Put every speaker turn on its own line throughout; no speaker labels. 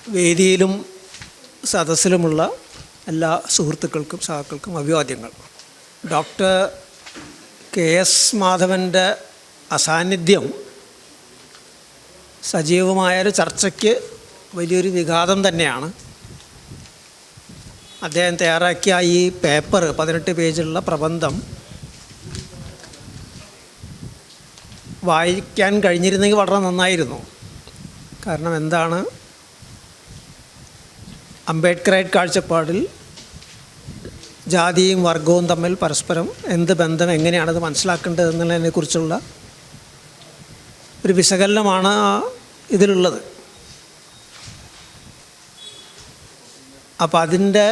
വേദിയിലും സദസ്സിലുമുള്ള എല്ലാ സുഹൃത്തുക്കൾക്കും സഹാക്കൾക്കും അഭിവാദ്യങ്ങൾ. ഡോക്ടർ കെ എസ് മാധവൻ്റെ അസാന്നിധ്യം സജീവമായൊരു ചർച്ചയ്ക്ക് വലിയൊരു വിഘാതം തന്നെയാണ്. അദ്ദേഹം തയ്യാറാക്കിയ ഈ പേപ്പർ 18 പേജുള്ള പ്രബന്ധം വായിക്കാൻ കഴിഞ്ഞിരുന്നെങ്കിൽ വളരെ നന്നായിരുന്നു. കാരണം എന്താണ് അംബേദ്കറൈറ്റ് കാഴ്ചപ്പാടിൽ ജാതിയും വർഗവും തമ്മിൽ പരസ്പരം എന്ത് ബന്ധം, എങ്ങനെയാണത് മനസ്സിലാക്കേണ്ടത് എന്നുള്ളതിനെക്കുറിച്ചുള്ള ഒരു വിശകലനമാണ് ഇതിലുള്ളത്. അപ്പോൾ അതിൻ്റെ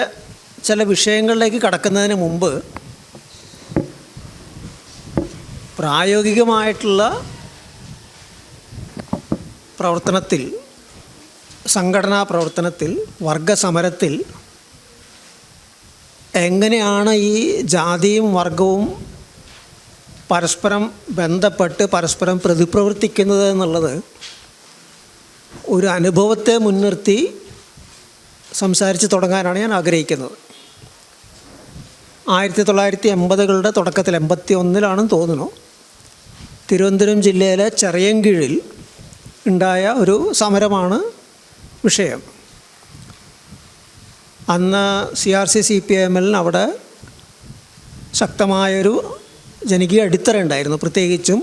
ചില വിഷയങ്ങളിലേക്ക് കടക്കുന്നതിന് മുമ്പ് പ്രായോഗികമായിട്ടുള്ള പ്രവർത്തനത്തിൽ, സംഘടനാ പ്രവർത്തനത്തിൽ, വർഗസമരത്തിൽ എങ്ങനെയാണ് ഈ ജാതിയും വർഗവും പരസ്പരം ബന്ധപ്പെട്ട് പരസ്പരം പ്രതിപ്രവർത്തിക്കുന്നത് എന്നുള്ളത് ഒരു അനുഭവത്തെ മുൻനിർത്തി സംസാരിച്ച് തുടങ്ങാനാണ് ഞാൻ ആഗ്രഹിക്കുന്നത്. 1980-കളുടെ തുടക്കത്തിൽ, 81-ലാണെന്ന് തോന്നുന്നു, തിരുവനന്തപുരം ജില്ലയിലെ ചെറിയൻകീഴിൽ ഉണ്ടായ ഒരു സമരമാണ് വിഷയം. അന്ന് CRC-CPIML അവിടെ ശക്തമായൊരു ജനകീയ അടിത്തറ ഉണ്ടായിരുന്നു. പ്രത്യേകിച്ചും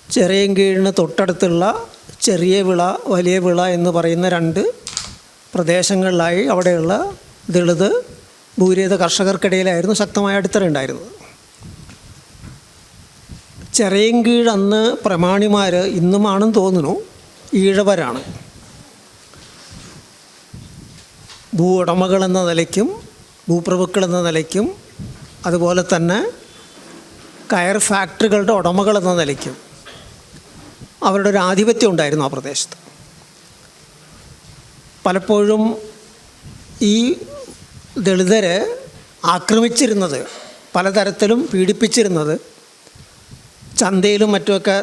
ചെറിയൻകീഴിന് തൊട്ടടുത്തുള്ള ചെറിയ വിള, വലിയ വിള എന്ന് പറയുന്ന 2 പ്രദേശങ്ങളിലായി അവിടെയുള്ള ദളിത് ഭൂരഹിത കർഷകർക്കിടയിലായിരുന്നു ശക്തമായ അടിത്തറ ഉണ്ടായിരുന്നത്. ചെറിയൻകീഴ് അന്ന് പ്രമാണിമാർ, ഇന്നുമാണെന്ന് തോന്നുന്നു, ഈഴവരാണ്. ഭൂ ഉടമകൾ എന്ന നിലയ്ക്കും ഭൂപ്രഭുക്കൾ എന്ന നിലയ്ക്കും അതുപോലെ തന്നെ കയർ ഫാക്ടറികളുടെ ഉടമകൾ എന്ന നിലയ്ക്കും അവരുടെ ഒരു ആധിപത്യം ഉണ്ടായിരുന്നു ആ പ്രദേശത്ത്. പലപ്പോഴും ഈ ദളിതരെ ആക്രമിച്ചിരുന്നത്, പലതരത്തിലും പീഡിപ്പിച്ചിരുന്നത്, ചന്തയിലും മറ്റുമൊക്കെ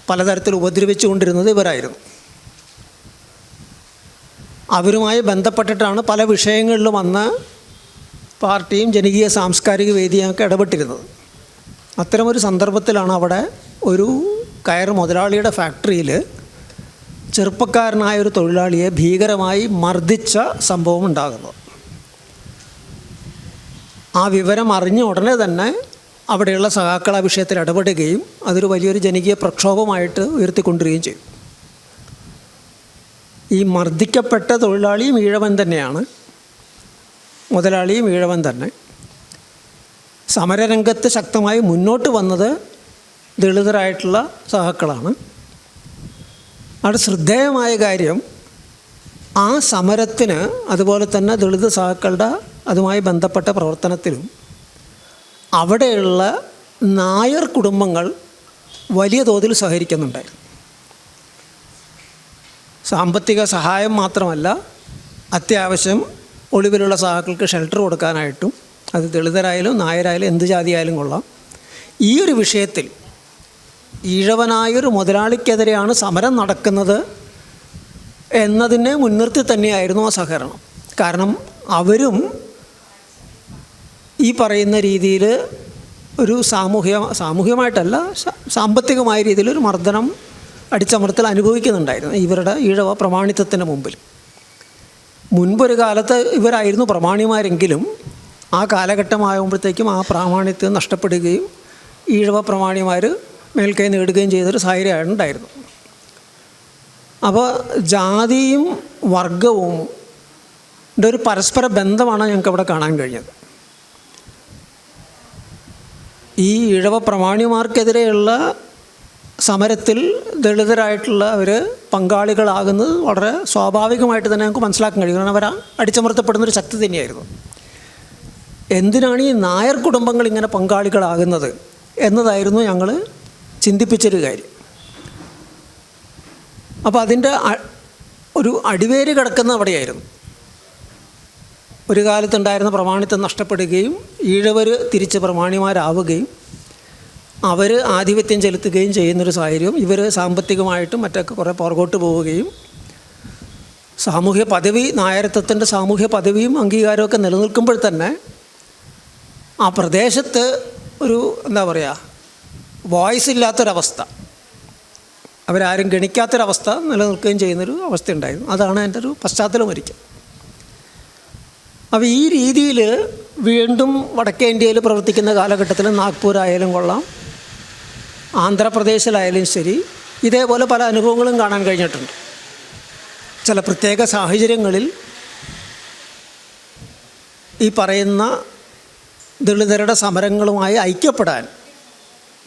പലതരത്തിൽ ഉപദ്രവിച്ചു കൊണ്ടിരുന്നത് ഇവരായിരുന്നു. അവരുമായി ബന്ധപ്പെട്ടിട്ടാണ് പല വിഷയങ്ങളിലും അന്ന് പാർട്ടിയും ജനകീയ സാംസ്കാരിക വേദിയൊക്കെ ഇടപെട്ടിരുന്നത്. അത്തരമൊരു സന്ദർഭത്തിലാണ് അവിടെ ഒരു കയർ മുതലാളിയുടെ ഫാക്ടറിയിൽ ചെറുപ്പക്കാരനായൊരു തൊഴിലാളിയെ ഭീകരമായി മർദ്ദിച്ച സംഭവം ഉണ്ടാകുന്നത്. ആ വിവരം അറിഞ്ഞ ഉടനെ തന്നെ അവിടെയുള്ള സഹാക്കൾ ആ വിഷയത്തിൽ ഇടപെടുകയും അതൊരു വലിയൊരു ജനകീയ പ്രക്ഷോഭമായിട്ട് ഉയർത്തിക്കൊണ്ടുവരികയും ചെയ്തു. ഈ മർദ്ദിക്കപ്പെട്ട തൊഴിലാളിയും ഈഴവൻ തന്നെയാണ്, മുതലാളിയും ഈഴവൻ തന്നെ. സമരരംഗത്ത് ശക്തമായി മുന്നോട്ട് വന്നത് ദളിതരായിട്ടുള്ള സഹാക്കളാണ്. അവിടെ ശ്രദ്ധേയമായ കാര്യം, ആ സമരത്തിന് അതുപോലെ തന്നെ ദളിത് സഹാക്കളുടെ അതുമായി ബന്ധപ്പെട്ട പ്രവർത്തനത്തിലും അവിടെയുള്ള നായർ കുടുംബങ്ങൾ വലിയ തോതിൽ സഹകരിക്കുന്നുണ്ടായിരുന്നു. സാമ്പത്തിക സഹായം മാത്രമല്ല, അത്യാവശ്യം ഒളിവിലുള്ള സഹാക്കൾക്ക് ഷെൽട്ടർ കൊടുക്കാനായിട്ടും, അത് ദളിതരായാലും നായരായാലും എന്ത് ജാതിയായാലും കൊള്ളാം, ഈ ഒരു വിഷയത്തിൽ ഈഴവനായൊരു മുതലാളിക്കെതിരെയാണ് സമരം നടക്കുന്നത് എന്നതിനെ മുൻനിർത്തി തന്നെയായിരുന്നു ആ സഹകരണം. കാരണം അവരും ഈ പറയുന്ന രീതിയിൽ ഒരു സാമൂഹികമായിട്ടല്ല, സാമ്പത്തികമായ രീതിയിലൊരു മർദ്ദനം, അടിച്ചമർത്തൽ അനുഭവിക്കുന്നുണ്ടായിരുന്നു ഇവരുടെ ഈഴവ പ്രമാണിത്വത്തിന് മുമ്പിൽ. മുൻപൊരു കാലത്ത് ഇവരായിരുന്നു പ്രമാണിമാരെങ്കിലും ആ കാലഘട്ടമാകുമ്പോഴത്തേക്കും ആ പ്രാമാണിത്യം നഷ്ടപ്പെടുകയും ഈഴവ പ്രമാണിമാർ മേൽക്കൈ നേടുകയും ചെയ്തൊരു സാഹചര്യമാണ് ഉണ്ടായിരുന്നു. അപ്പോൾ ജാതിയും വർഗവും ഒരു പരസ്പര ബന്ധമാണ് ഞങ്ങൾക്കവിടെ കാണാൻ കഴിഞ്ഞത്. ഈ ഈഴവ പ്രമാണിമാർക്കെതിരെയുള്ള സമരത്തിൽ ദളിതരായിട്ടുള്ളവർ പങ്കാളികളാകുന്നത് വളരെ സ്വാഭാവികമായിട്ട് തന്നെ ഞങ്ങൾക്ക് മനസ്സിലാക്കാൻ കഴിയും. കാരണം അവർ അടിച്ചമർത്തപ്പെടുന്നൊരു ശക്തി തന്നെയായിരുന്നു. എന്തിനാണ് ഈ നായർ കുടുംബങ്ങൾ ഇങ്ങനെ പങ്കാളികളാകുന്നത് എന്നതായിരുന്നു ഞങ്ങൾ ചിന്തിപ്പിച്ചൊരു കാര്യം. അപ്പോൾ അതിൻ്റെ ഒരു അടിവേര് കിടക്കുന്ന അവിടെയായിരുന്നു. ഒരു കാലത്തുണ്ടായിരുന്ന പ്രമാണിത്വം നഷ്ടപ്പെടുകയും ഈഴവർ തിരിച്ച് പ്രമാണിമാരാവുകയും അവർ ആധിപത്യം ചെലുത്തുകയും ചെയ്യുന്നൊരു സാഹചര്യവും, ഇവർ സാമ്പത്തികമായിട്ടും മറ്റൊക്കെ കുറേ പുറകോട്ട് പോവുകയും സാമൂഹ്യ പദവി, നായരത്വത്തിൻ്റെ സാമൂഹ്യ പദവിയും അംഗീകാരമൊക്കെ നിലനിൽക്കുമ്പോൾ തന്നെ ആ പ്രദേശത്ത് ഒരു എന്താ പറയുക, വോയിസ് ഇല്ലാത്തൊരവസ്ഥ, അവരാരും ഗണിക്കാത്തൊരവസ്ഥ നിലനിൽക്കുകയും ചെയ്യുന്നൊരു അവസ്ഥ ഉണ്ടായിരുന്നു. അതാണ് എൻ്റെ ഒരു പശ്ചാത്തലം ഒരിക്കൽ. അപ്പോൾ ഈ രീതിയിൽ വീണ്ടും വടക്കേ ഇന്ത്യയിൽ പ്രവർത്തിക്കുന്ന കാലഘട്ടത്തിൽ നാഗ്പൂർ ആയാലും കൊള്ളാം, ആന്ധ്രാപ്രദേശിലായാലും ശരി, ഇതേപോലെ പല അനുഭവങ്ങളും കാണാൻ കഴിഞ്ഞിട്ടുണ്ട്. ചില പ്രത്യേക സാഹചര്യങ്ങളിൽ ഈ പറയുന്ന ദളിതരുടെ സമരങ്ങളുമായി ഐക്യപ്പെടാൻ,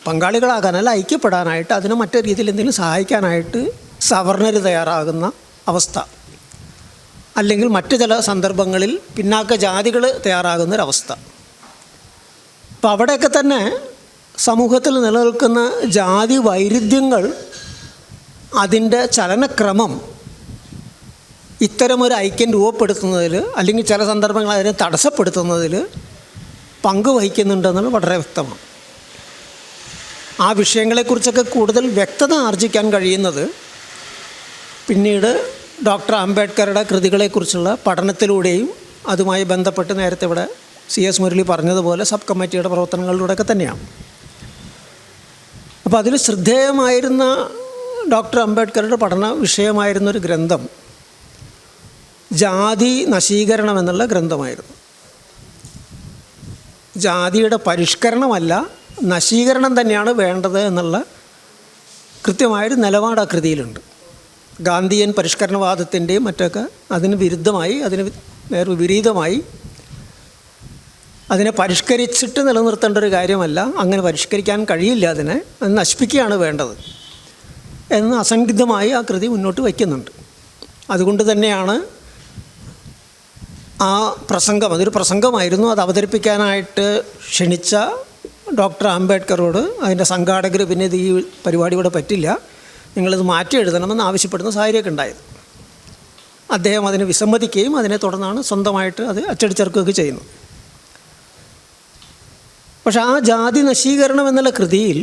പങ്കാളികളാകാനല്ല, ഐക്യപ്പെടാനായിട്ട്, അതിന് മറ്റൊരു രീതിയിൽ എന്തെങ്കിലും സഹായിക്കാനായിട്ട് സവർണർ തയ്യാറാകുന്ന അവസ്ഥ, അല്ലെങ്കിൽ മറ്റു ചില സന്ദർഭങ്ങളിൽ പിന്നാക്ക ജാതികൾ തയ്യാറാകുന്നൊരവസ്ഥ. അപ്പോൾ അവിടെയൊക്കെ തന്നെ സമൂഹത്തിൽ നിലനിൽക്കുന്ന ജാതി വൈരുദ്ധ്യങ്ങൾ, അതിൻ്റെ ചലനക്രമം ഇത്തരമൊരു ഐക്യം രൂപപ്പെടുത്തുന്നതിൽ, അല്ലെങ്കിൽ ചില സന്ദർഭങ്ങൾ അതിനെ തടസ്സപ്പെടുത്തുന്നതിൽ പങ്കുവഹിക്കുന്നുണ്ടെന്നുള്ളത് വളരെ വ്യക്തമാണ്. ആ വിഷയങ്ങളെക്കുറിച്ചൊക്കെ കൂടുതൽ വ്യക്തത ആർജിക്കാൻ കഴിയുന്നത് പിന്നീട് ഡോക്ടർ അംബേദ്കറുടെ കൃതികളെക്കുറിച്ചുള്ള പഠനത്തിലൂടെയും അതുമായി ബന്ധപ്പെട്ട് നേരത്തെ ഇവിടെ CS മുരളി പറഞ്ഞതുപോലെ സബ് കമ്മിറ്റിയുടെ പ്രവർത്തനങ്ങളിലൂടെയൊക്കെ തന്നെയാണ്. അപ്പോൾ അതിൽ ശ്രദ്ധേയമായിരുന്ന ഡോക്ടർ അംബേദ്കറുടെ പഠന വിഷയമായിരുന്നൊരു ഗ്രന്ഥം ജാതി നശീകരണം എന്നുള്ള ഗ്രന്ഥമായിരുന്നു. ജാതിയുടെ പരിഷ്കരണമല്ല, നശീകരണം തന്നെയാണ് വേണ്ടത് എന്നുള്ള കൃത്യമായൊരു നിലപാട് ആ കൃതിയിലുണ്ട്. ഗാന്ധിയൻ പരിഷ്കരണവാദത്തിൻ്റെയും മറ്റൊക്കെ അതിന് വിരുദ്ധമായി, അതിന് നേർ വിപരീതമായി, അതിനെ പരിഷ്കരിച്ചിട്ട് നിലനിർത്തേണ്ട ഒരു കാര്യമല്ല, അങ്ങനെ പരിഷ്കരിക്കാൻ കഴിയില്ല, അതിനെ അത് നശിപ്പിക്കുകയാണ് വേണ്ടത് എന്ന് അസംദിഗ്ധമായി ആ കൃതി മുന്നോട്ട് വയ്ക്കുന്നുണ്ട്. അതുകൊണ്ട് തന്നെയാണ് ആ പ്രസംഗം, അതൊരു പ്രസംഗമായിരുന്നു, അത് അവതരിപ്പിക്കാനായിട്ട് ക്ഷണിച്ച ഡോക്ടർ അംബേദ്കറോട് അതിൻ്റെ സംഘാടകർ പിന്നെ ഇത് ഈ പരിപാടി ഇവിടെ പറ്റില്ല, നിങ്ങളിത് മാറ്റി എഴുതണമെന്ന് ആവശ്യപ്പെടുന്ന സാഹചര്യമൊക്കെ ഉണ്ടായത്. അദ്ദേഹം അതിന് വിസമ്മതിക്കുകയും അതിനെ തുടർന്നാണ് സ്വന്തമായിട്ട് അത് അച്ചടിച്ചിറക്കുകയൊക്കെ ചെയ്യുന്നത്. പക്ഷേ ആ ജാതി നശീകരണം എന്നുള്ള കൃതിയിൽ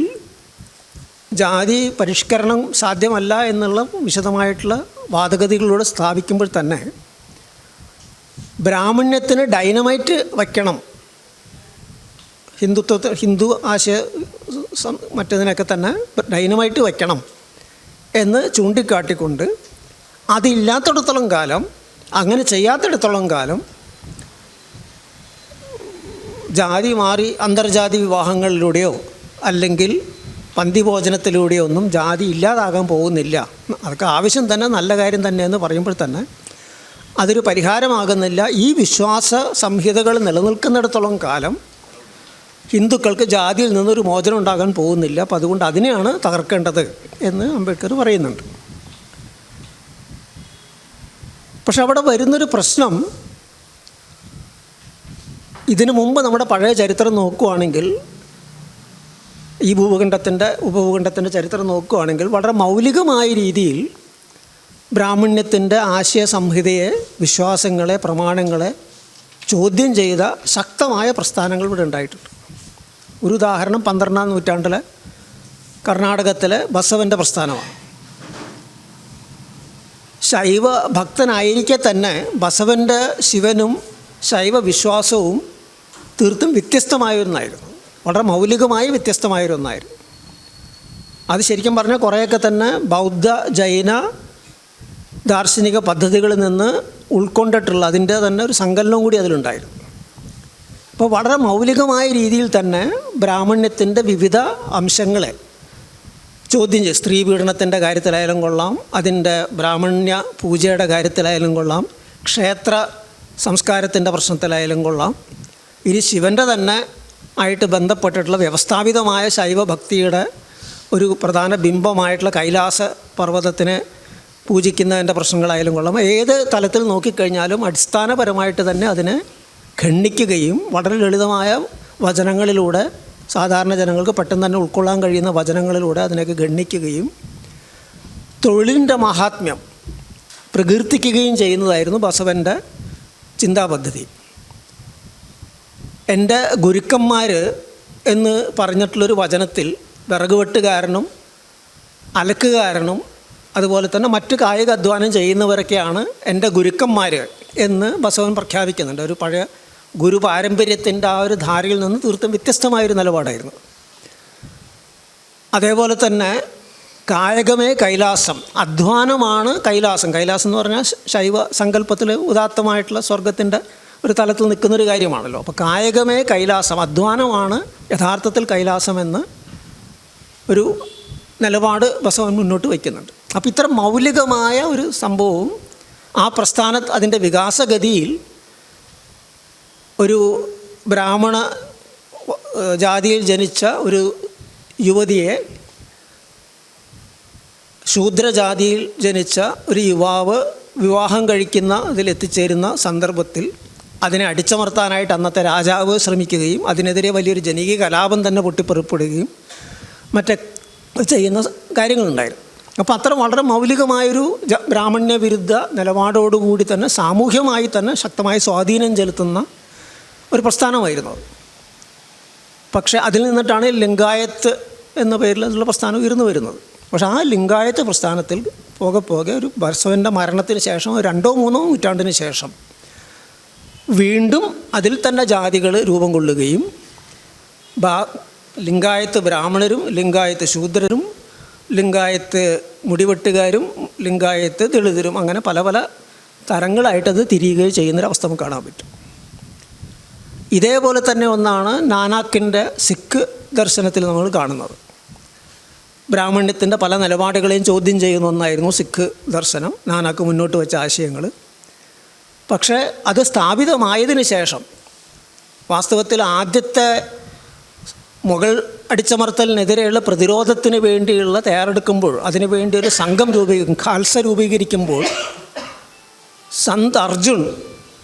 ജാതി പരിഷ്കരണം സാധ്യമല്ല എന്നുള്ള വിശദമായിട്ടുള്ള വാദഗതികളിലൂടെ സ്ഥാപിക്കുമ്പോൾ തന്നെ ബ്രാഹ്മണ്യത്തിന് ഡൈനമൈറ്റ് വയ്ക്കണം, ഹിന്ദു ആശയ മറ്റതിനൊക്കെ തന്നെ ഡൈനമൈറ്റ് വയ്ക്കണം എന്ന് ചൂണ്ടിക്കാട്ടിക്കൊണ്ട് അതില്ലാത്തിടത്തോളം കാലം, അങ്ങനെ ചെയ്യാത്തിടത്തോളം കാലം ജാതി മാറി അന്തർജാതി വിവാഹങ്ങളിലൂടെയോ അല്ലെങ്കിൽ പന്തിഭോജനത്തിലൂടെയോ ഒന്നും ജാതി ഇല്ലാതാകാൻ പോകുന്നില്ല. അതൊക്കെ ആവശ്യം തന്നെ, നല്ല കാര്യം തന്നെ എന്ന് പറയുമ്പോൾ തന്നെ അതൊരു പരിഹാരമാകുന്നില്ല. ഈ വിശ്വാസ സംഹിതകൾ നിലനിൽക്കുന്നിടത്തോളം കാലം ഹിന്ദുക്കൾക്ക് ജാതിയിൽ നിന്നൊരു മോചനം ഉണ്ടാകാൻ പോകുന്നില്ല. അപ്പം അതുകൊണ്ട് അതിനെയാണ് തകർക്കേണ്ടത് എന്ന് അംബേദ്കർ പറയുന്നുണ്ട്. പക്ഷെ അവിടെ വരുന്നൊരു പ്രശ്നം, ഇതിനു മുമ്പ് നമ്മുടെ പഴയ ചരിത്രം നോക്കുകയാണെങ്കിൽ, ഈ ഉപഭൂഖണ്ഡത്തിൻ്റെ ചരിത്രം നോക്കുകയാണെങ്കിൽ വളരെ മൗലികമായ രീതിയിൽ ബ്രാഹ്മണ്യത്തിൻ്റെ ആശയ സംഹിതയെ, വിശ്വാസങ്ങളെ, പ്രമാണങ്ങളെ ചോദ്യം ചെയ്ത ശക്തമായ പ്രസ്ഥാനങ്ങൾ ഇവിടെ ഉണ്ടായിട്ടുണ്ട്. ഒരു ഉദാഹരണം 12-ാം നൂറ്റാണ്ടിലെ കർണാടകത്തിലെ ബസവൻ്റെ പ്രസ്ഥാനമാണ്. ശൈവ ഭക്തനായിരിക്കെ തന്നെ ബസവൻ്റെ ശിവനും ശൈവ വിശ്വാസവും തീർത്തും വ്യത്യസ്തമായൊന്നായിരുന്നു, വളരെ മൗലികമായി വ്യത്യസ്തമായൊന്നായിരുന്നു. അത് ശരിക്കും പറഞ്ഞാൽ കുറേയൊക്കെ തന്നെ ബൗദ്ധ ജൈന ദാർശനിക പദ്ധതികളിൽ നിന്ന് ഉൾക്കൊണ്ടിട്ടുള്ള അതിൻ്റെ തന്നെ ഒരു സങ്കലനം കൂടി അതിലുണ്ടായിരുന്നു. അപ്പോൾ വളരെ മൗലികമായ രീതിയിൽ തന്നെ ബ്രാഹ്മണ്യത്തിൻ്റെ വിവിധ അംശങ്ങളെ ചോദ്യം ചെയ്യും. സ്ത്രീ പീഡനത്തിൻ്റെ കാര്യത്തിലായാലും കൊള്ളാം, അതിൻ്റെ ബ്രാഹ്മണ്യ പൂജയുടെ കാര്യത്തിലായാലും കൊള്ളാം, ക്ഷേത്ര സംസ്കാരത്തിൻ്റെ പ്രശ്നത്തിലായാലും കൊള്ളാം, ഇനി ശിവൻ്റെ തന്നെ ആയിട്ട് ബന്ധപ്പെട്ടിട്ടുള്ള വ്യവസ്ഥാപിതമായ ശൈവഭക്തിയുടെ ഒരു പ്രധാന ബിംബമായിട്ടുള്ള കൈലാസ പർവ്വതത്തിനെ പൂജിക്കുന്നതിൻ്റെ പ്രശ്നങ്ങളായാലും കൊള്ളാം, ഏത് തലത്തിൽ നോക്കിക്കഴിഞ്ഞാലും അടിസ്ഥാനപരമായിട്ട് തന്നെ അതിനെ ഖണ്ഡിക്കുകയും വളരെ ലളിതമായ വചനങ്ങളിലൂടെ സാധാരണ ജനങ്ങൾക്ക് പെട്ടെന്ന് തന്നെ ഉൾക്കൊള്ളാൻ കഴിയുന്ന വചനങ്ങളിലൂടെ അതിനൊക്കെ ഗണ്ണിക്കുകയും തൊഴിലിൻ്റെ മഹാത്മ്യം പ്രകീർത്തിക്കുകയും ചെയ്യുന്നതായിരുന്നു ബസവൻ്റെ ചിന്താപദ്ധതി. എൻ്റെ ഗുരുക്കന്മാർ എന്ന് പറഞ്ഞിട്ടുള്ളൊരു വചനത്തിൽ വിറകുവെട്ടുകാരനും അലക്കുകാരനും അതുപോലെ തന്നെ മറ്റ് കായിക അധ്വാനം ചെയ്യുന്നവരൊക്കെയാണ് എൻ്റെ ഗുരുക്കന്മാർ എന്ന് ബസവൻ പ്രഖ്യാപിക്കുന്നുണ്ട്. ഒരു പഴയ ഗുരു പാരമ്പര്യത്തിൻ്റെ ആ ഒരു ധാരയിൽ നിന്ന് തീർത്തും വ്യത്യസ്തമായൊരു നിലപാടായിരുന്നു. അതേപോലെ തന്നെ കായകമേ കൈലാസം, അധ്വാനമാണ് കൈലാസം. കൈലാസം എന്ന് പറഞ്ഞാൽ ശൈവ സങ്കല്പത്തിൽ ഉദാത്തമായിട്ടുള്ള സ്വർഗത്തിൻ്റെ ഒരു തലത്തിൽ നിൽക്കുന്നൊരു കാര്യമാണല്ലോ. അപ്പോൾ കായകമേ കൈലാസം, അധ്വാനമാണ് യഥാർത്ഥത്തിൽ കൈലാസമെന്ന് ഒരു നിലപാട് ബസവൻ മുന്നോട്ട് വയ്ക്കുന്നുണ്ട്. അപ്പോൾ ഇത്ര മൗലികമായ ഒരു സംഭവവും ആ അതിൻ്റെ വികാസഗതിയിൽ ഒരു ബ്രാഹ്മണ ജാതിയിൽ ജനിച്ച ഒരു യുവതിയെ ശൂദ്രജാതിയിൽ ജനിച്ച ഒരു യുവാവ് വിവാഹം കഴിക്കുന്ന ഇതിലെത്തിച്ചേരുന്ന സന്ദർഭത്തിൽ അതിനെ അടിച്ചമർത്താനായിട്ട് അന്നത്തെ രാജാവ് ശ്രമിക്കുകയും അതിനെതിരെ വലിയൊരു ജനകീയ കലാപം തന്നെ പൊട്ടിപ്പുറപ്പെടുകയും മറ്റേ ചെയ്യുന്ന കാര്യങ്ങളുണ്ടായിരുന്നു. അപ്പോൾ അത്ര വളരെ മൗലികമായൊരു ബ്രാഹ്മണ്യ വിരുദ്ധ നിലപാടോടുകൂടി തന്നെ സാമൂഹ്യമായി തന്നെ ശക്തമായ സ്വാധീനം ചെലുത്തുന്ന ഒരു പ്രസ്ഥാനമായിരുന്നു അത്. പക്ഷേ അതിൽ നിന്നിട്ടാണ് ലിംഗായത്ത് എന്ന പേരിലുള്ള പ്രസ്ഥാനം ഉയർന്നു വരുന്നത്. പക്ഷേ ആ ലിംഗായത്ത് പ്രസ്ഥാനത്തിൽ പോകെ പോകെ ഒരു ബസവൻ്റെ മരണത്തിന് ശേഷം 2-3 നൂറ്റാണ്ടിന് ശേഷം വീണ്ടും അതിൽ തന്നെ ജാതികൾ രൂപം കൊള്ളുകയും ലിംഗായത്ത് ബ്രാഹ്മണരും ലിംഗായത്ത് ശൂദ്രരും ലിംഗായത്ത് മുടിവെട്ടുകാരും ലിംഗായത്ത് ദളിതരും അങ്ങനെ പല പല തരങ്ങളായിട്ടത് തിരിയുകയും ചെയ്യുന്നൊരവസ്ഥ നമുക്ക് കാണാൻ പറ്റും. ഇതേപോലെ തന്നെ ഒന്നാണ് നാനാക്കിൻ്റെ സിഖ് ദർശനത്തിൽ നമ്മൾ കാണുന്നത്. ബ്രാഹ്മണ്യത്തിൻ്റെ പല നിലപാടുകളെയും ചോദ്യം ചെയ്യുന്ന ഒന്നായിരുന്നു സിഖ് ദർശനം, നാനാക്ക് മുന്നോട്ട് വെച്ച ആശയങ്ങൾ. പക്ഷേ അത് സ്ഥാപിതമായതിനു ശേഷം വാസ്തവത്തിൽ ആദ്യത്തെ മുഗൾ അടിച്ചമർത്തലിനെതിരെയുള്ള പ്രതിരോധത്തിന് വേണ്ടിയുള്ള തയ്യാറെടുക്കുമ്പോൾ അതിനു വേണ്ടി ഒരു സംഘം ഖാൽസ രൂപീകരിക്കുമ്പോൾ സന്ത് അർജുൻ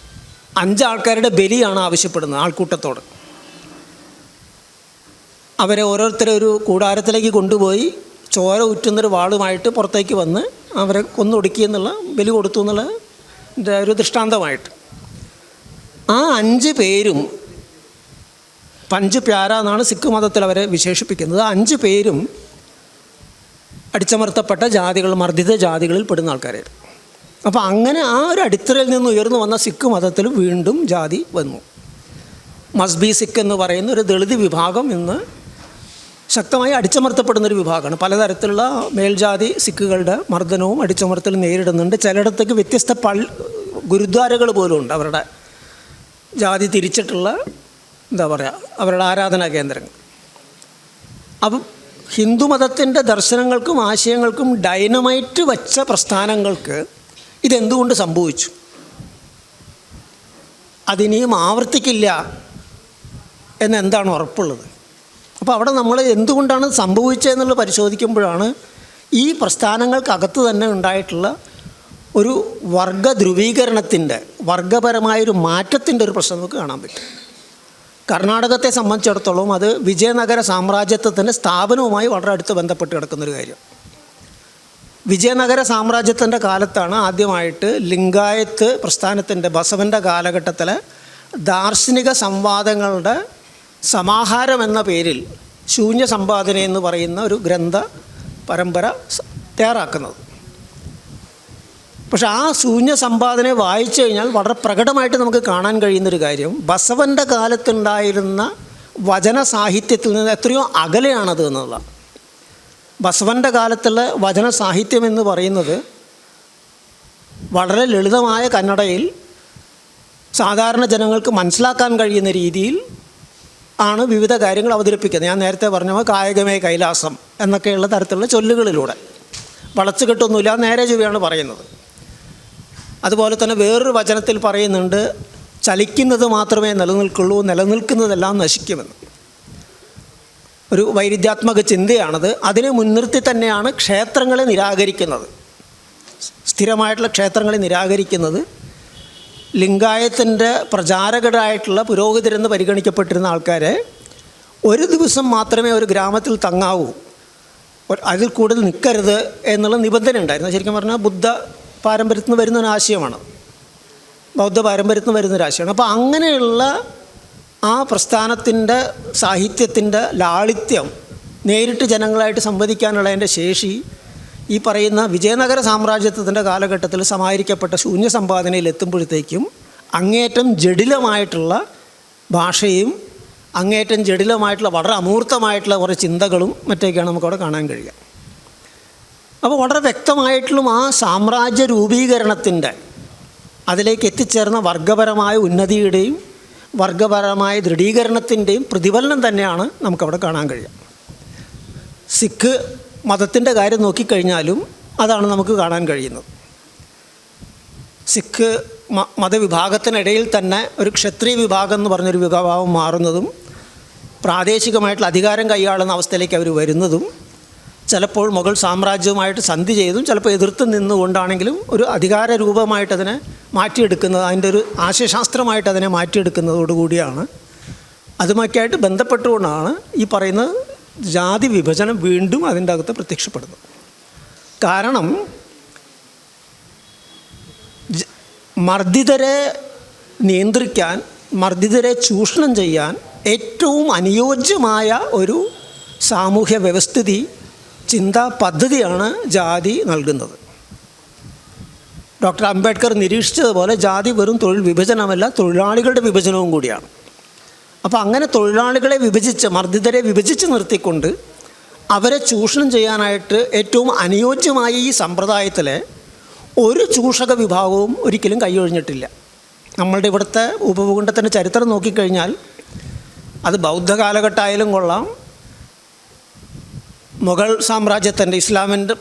5 ആൾക്കാരുടെ ബലിയാണ് ആവശ്യപ്പെടുന്നത് ആൾക്കൂട്ടത്തോട്. അവരെ ഓരോരുത്തരെ ഒരു കൂടാരത്തിലേക്ക് കൊണ്ടുപോയി ചോര ഉറ്റുന്നൊരു വാളുമായിട്ട് പുറത്തേക്ക് വന്ന് അവരെ കൊന്നൊടുക്കിയെന്നുള്ള ബലി കൊടുത്തു എന്നുള്ള ഒരു ദൃഷ്ടാന്തമായിട്ട് ആ 5 പേരും പഞ്ച് പ്യാര എന്നാണ് സിഖ് മതത്തിൽ അവരെ വിശേഷിപ്പിക്കുന്നത്. 5 പേരും അടിച്ചമർത്തപ്പെട്ട ജാതികൾ, മർദ്ദിത ജാതികളിൽ പെടുന്ന ആൾക്കാരായിരുന്നു. അപ്പോൾ അങ്ങനെ ആ ഒരു അടിത്തറയിൽ നിന്ന് ഉയർന്നു വന്ന സിഖ് മതത്തിൽ വീണ്ടും ജാതി വന്നു. മസ്ബി സിഖ് എന്ന് പറയുന്ന ഒരു ദളിത് വിഭാഗം ഇന്ന് ശക്തമായി അടിച്ചമർത്തപ്പെടുന്നൊരു വിഭാഗമാണ്. പലതരത്തിലുള്ള മേൽജാതി സിഖുകളുടെ മർദ്ദനവും അടിച്ചമർത്തലും നേരിടുന്നുണ്ട്. ചിലയിടത്തേക്ക് വ്യത്യസ്ത ഗുരുദ്വാരകൾ പോലും ഉണ്ട് അവരുടെ ജാതി തിരിച്ചിട്ടുള്ള അവരുടെ ആരാധനാ കേന്ദ്രങ്ങൾ. അപ്പം ഹിന്ദുമതത്തിൻ്റെ ദർശനങ്ങൾക്കും ആശയങ്ങൾക്കും ഡൈനമൈറ്റ് വച്ച പ്രസ്ഥാനങ്ങൾക്ക് ഇതെന്തുകൊണ്ട് സംഭവിച്ചു, അതിനിയും ആവർത്തിക്കില്ല എന്നെന്താണ് ഉറപ്പുള്ളത്? അപ്പോൾ അവിടെ നമ്മൾ എന്തുകൊണ്ടാണ് സംഭവിച്ചതെന്നുള്ളത് പരിശോധിക്കുമ്പോഴാണ് ഈ പ്രസ്ഥാനങ്ങൾക്കകത്ത് തന്നെ ഉണ്ടായിട്ടുള്ള ഒരു വർഗ ധ്രുവീകരണത്തിൻ്റെ, വർഗപരമായൊരു മാറ്റത്തിൻ്റെ ഒരു പ്രശ്നം നമുക്ക് കാണാൻ പറ്റും. കർണാടകത്തെ സംബന്ധിച്ചിടത്തോളം അത് വിജയനഗര സാമ്രാജ്യത്തിൻ്റെ സ്ഥാപനവുമായി വളരെ അടുത്ത് ബന്ധപ്പെട്ട് കിടക്കുന്നൊരു കാര്യം. വിജയനഗര സാമ്രാജ്യത്തിൻ്റെ കാലത്താണ് ആദ്യമായിട്ട് ലിംഗായത്ത് പ്രസ്ഥാനത്തിൻ്റെ ബസവൻ്റെ കാലഘട്ടത്തിലെ ദാർശനിക സംവാദങ്ങളുടെ സമാഹാരം എന്ന പേരിൽ ശൂന്യ സമ്പാദന എന്ന് പറയുന്ന ഒരു ഗ്രന്ഥ പരമ്പര തയ്യാറാക്കുന്നത്. പക്ഷെ ആ ശൂന്യ സമ്പാദനയെ വായിച്ചു കഴിഞ്ഞാൽ വളരെ പ്രകടമായിട്ട് നമുക്ക് കാണാൻ കഴിയുന്നൊരു കാര്യം, ബസവൻ്റെ കാലത്തുണ്ടായിരുന്ന വചന സാഹിത്യത്തിൽ നിന്ന് എത്രയോ അകലെയാണത് എന്നുള്ളതാണ്. ബസവൻ്റെ കാലത്തുള്ള വചന സാഹിത്യം എന്ന് പറയുന്നത് വളരെ ലളിതമായ കന്നഡയിൽ സാധാരണ ജനങ്ങൾക്ക് മനസ്സിലാക്കാൻ കഴിയുന്ന രീതിയിൽ ആണ് വിവിധ കാര്യങ്ങൾ അവതരിപ്പിക്കുന്നത്. ഞാൻ നേരത്തെ പറഞ്ഞ കായകമേ കൈലാസം എന്നൊക്കെയുള്ള തരത്തിലുള്ള ചൊല്ലുകളിലൂടെ വളച്ചുകെട്ടൊന്നുമില്ല, നേരെ ചൊവ്വയാണ് പറയുന്നത്. അതുപോലെ തന്നെ വേറൊരു വചനത്തിൽ പറയുന്നുണ്ട്, ചലിക്കുന്നത് മാത്രമേ നിലനിൽക്കുള്ളൂ, നിലനിൽക്കുന്നതെല്ലാം നശിക്കുമെന്ന്. ഒരു വൈരുദ്ധ്യാത്മക ചിന്തയാണത്. അതിനെ മുൻനിർത്തി തന്നെയാണ് ക്ഷേത്രങ്ങളെ നിരാകരിക്കുന്നത്, സ്ഥിരമായിട്ടുള്ള ക്ഷേത്രങ്ങളെ നിരാകരിക്കുന്നത്. ലിംഗായത്തിൻ്റെ പ്രചാരകരായിട്ടുള്ള പുരോഹിതരെന്ന് പരിഗണിക്കപ്പെട്ടിരുന്ന ആൾക്കാരെ ഒരു ദിവസം മാത്രമേ ഒരു ഗ്രാമത്തിൽ തങ്ങാവൂ, അതിൽ കൂടുതൽ നിൽക്കരുത് എന്നുള്ള നിബന്ധന ഉണ്ടായിരുന്നു. ശരിക്കും പറഞ്ഞാൽ ബുദ്ധ പാരമ്പര്യത്തിൽ നിന്ന് വരുന്നൊരു ആശയമാണ്, ബൗദ്ധ പാരമ്പര്യത്തിൽ നിന്ന് വരുന്നൊരു ആശയമാണ്. അപ്പോൾ അങ്ങനെയുള്ള ആ പ്രസ്ഥാനത്തിൻ്റെ സാഹിത്യത്തിൻ്റെ ലാളിത്യം, നേരിട്ട് ജനങ്ങളായിട്ട് സംവദിക്കാനുള്ള അതിൻ്റെ ശേഷി ഈ പറയുന്ന വിജയനഗര സാമ്രാജ്യത്വത്തിൻ്റെ കാലഘട്ടത്തിൽ സമാഹരിക്കപ്പെട്ട ശൂന്യ സമ്പാദനയിൽ എത്തുമ്പോഴത്തേക്കും അങ്ങേറ്റം ജടിലമായിട്ടുള്ള ഭാഷയും അങ്ങേറ്റം ജടിലമായിട്ടുള്ള വളരെ അമൂർത്തമായിട്ടുള്ള കുറേ ചിന്തകളും മറ്റൊക്കെയാണ് നമുക്കവിടെ കാണാൻ കഴിയുക. അപ്പോൾ വളരെ വ്യക്തമായിട്ടുള്ള ആ സാമ്രാജ്യ രൂപീകരണത്തിൻ്റെ അതിലേക്ക് എത്തിച്ചേർന്ന വർഗപരമായ ഉന്നതിയുടെയും വർഗപരമായ ദൃഢീകരണത്തിൻ്റെയും പ്രതിഫലനം തന്നെയാണ് നമുക്കവിടെ കാണാൻ കഴിയുക. സിഖ് മതത്തിൻ്റെ കാര്യം നോക്കിക്കഴിഞ്ഞാലും അതാണ് നമുക്ക് കാണാൻ കഴിയുന്നത്. സിഖ് മതവിഭാഗത്തിനിടയിൽ തന്നെ ഒരു ക്ഷത്രിയ വിഭാഗം എന്ന് പറഞ്ഞൊരു വിഭാഗം മാറുന്നതും പ്രാദേശികമായിട്ടുള്ള അധികാരം കൈയാളുന്ന അവസ്ഥയിലേക്ക് അവർ വരുന്നതും ചിലപ്പോൾ മുഗൾ സാമ്രാജ്യവുമായിട്ട് സന്ധി ചെയ്തും ചിലപ്പോൾ എതിർത്ത് നിന്നുകൊണ്ടാണെങ്കിലും ഒരു അധികാര രൂപമായിട്ട് അതിനെ മാറ്റിയെടുക്കുന്നത്, അതിൻ്റെ ഒരു ആശയശാസ്ത്രമായിട്ട് അതിനെ മാറ്റിയെടുക്കുന്നതോടുകൂടിയാണ്. അതുമൊക്കെയായിട്ട് ബന്ധപ്പെട്ടുകൊണ്ടാണ് ഈ പറയുന്ന ജാതി വിഭജനം വീണ്ടും അതിൻ്റെ അകത്ത് പ്രത്യക്ഷപ്പെടുന്നത്. കാരണം മർദ്ദിതരെ നിയന്ത്രിക്കാൻ, മർദ്ദിതരെ ചൂഷണം ചെയ്യാൻ ഏറ്റവും അനുയോജ്യമായ ഒരു സാമൂഹ്യ വ്യവസ്ഥിതി, ചിന്താ പദ്ധതിയാണ് ജാതി നൽകുന്നത്. ഡോക്ടർ അംബേദ്കർ നിരീക്ഷിച്ചതുപോലെ ജാതി വെറും തൊഴിൽ വിഭജനമല്ല, തൊഴിലാളികളുടെ വിഭജനവും കൂടിയാണ്. അപ്പോൾ അങ്ങനെ തൊഴിലാളികളെ വിഭജിച്ച്, മർദ്ദിതരെ വിഭജിച്ച് നിർത്തിക്കൊണ്ട് അവരെ ചൂഷണം ചെയ്യാനായിട്ട് ഏറ്റവും അനുയോജ്യമായ ഈ സമ്പ്രദായത്തിലെ ഒരു ചൂഷക വിഭാഗവും ഒരിക്കലും കൈയൊഴിഞ്ഞിട്ടില്ല. നമ്മളുടെ ഇവിടുത്തെ ഉപഭൂഖണ്ഡത്തിൻ്റെ ചരിത്രം നോക്കിക്കഴിഞ്ഞാൽ അത് ബൗദ്ധ കാലഘട്ടമായാലും കൊള്ളാം, മുഗൾ സാമ്രാജ്യത്തിൻ്റെ ഇസ്ലാമിൻ്റെ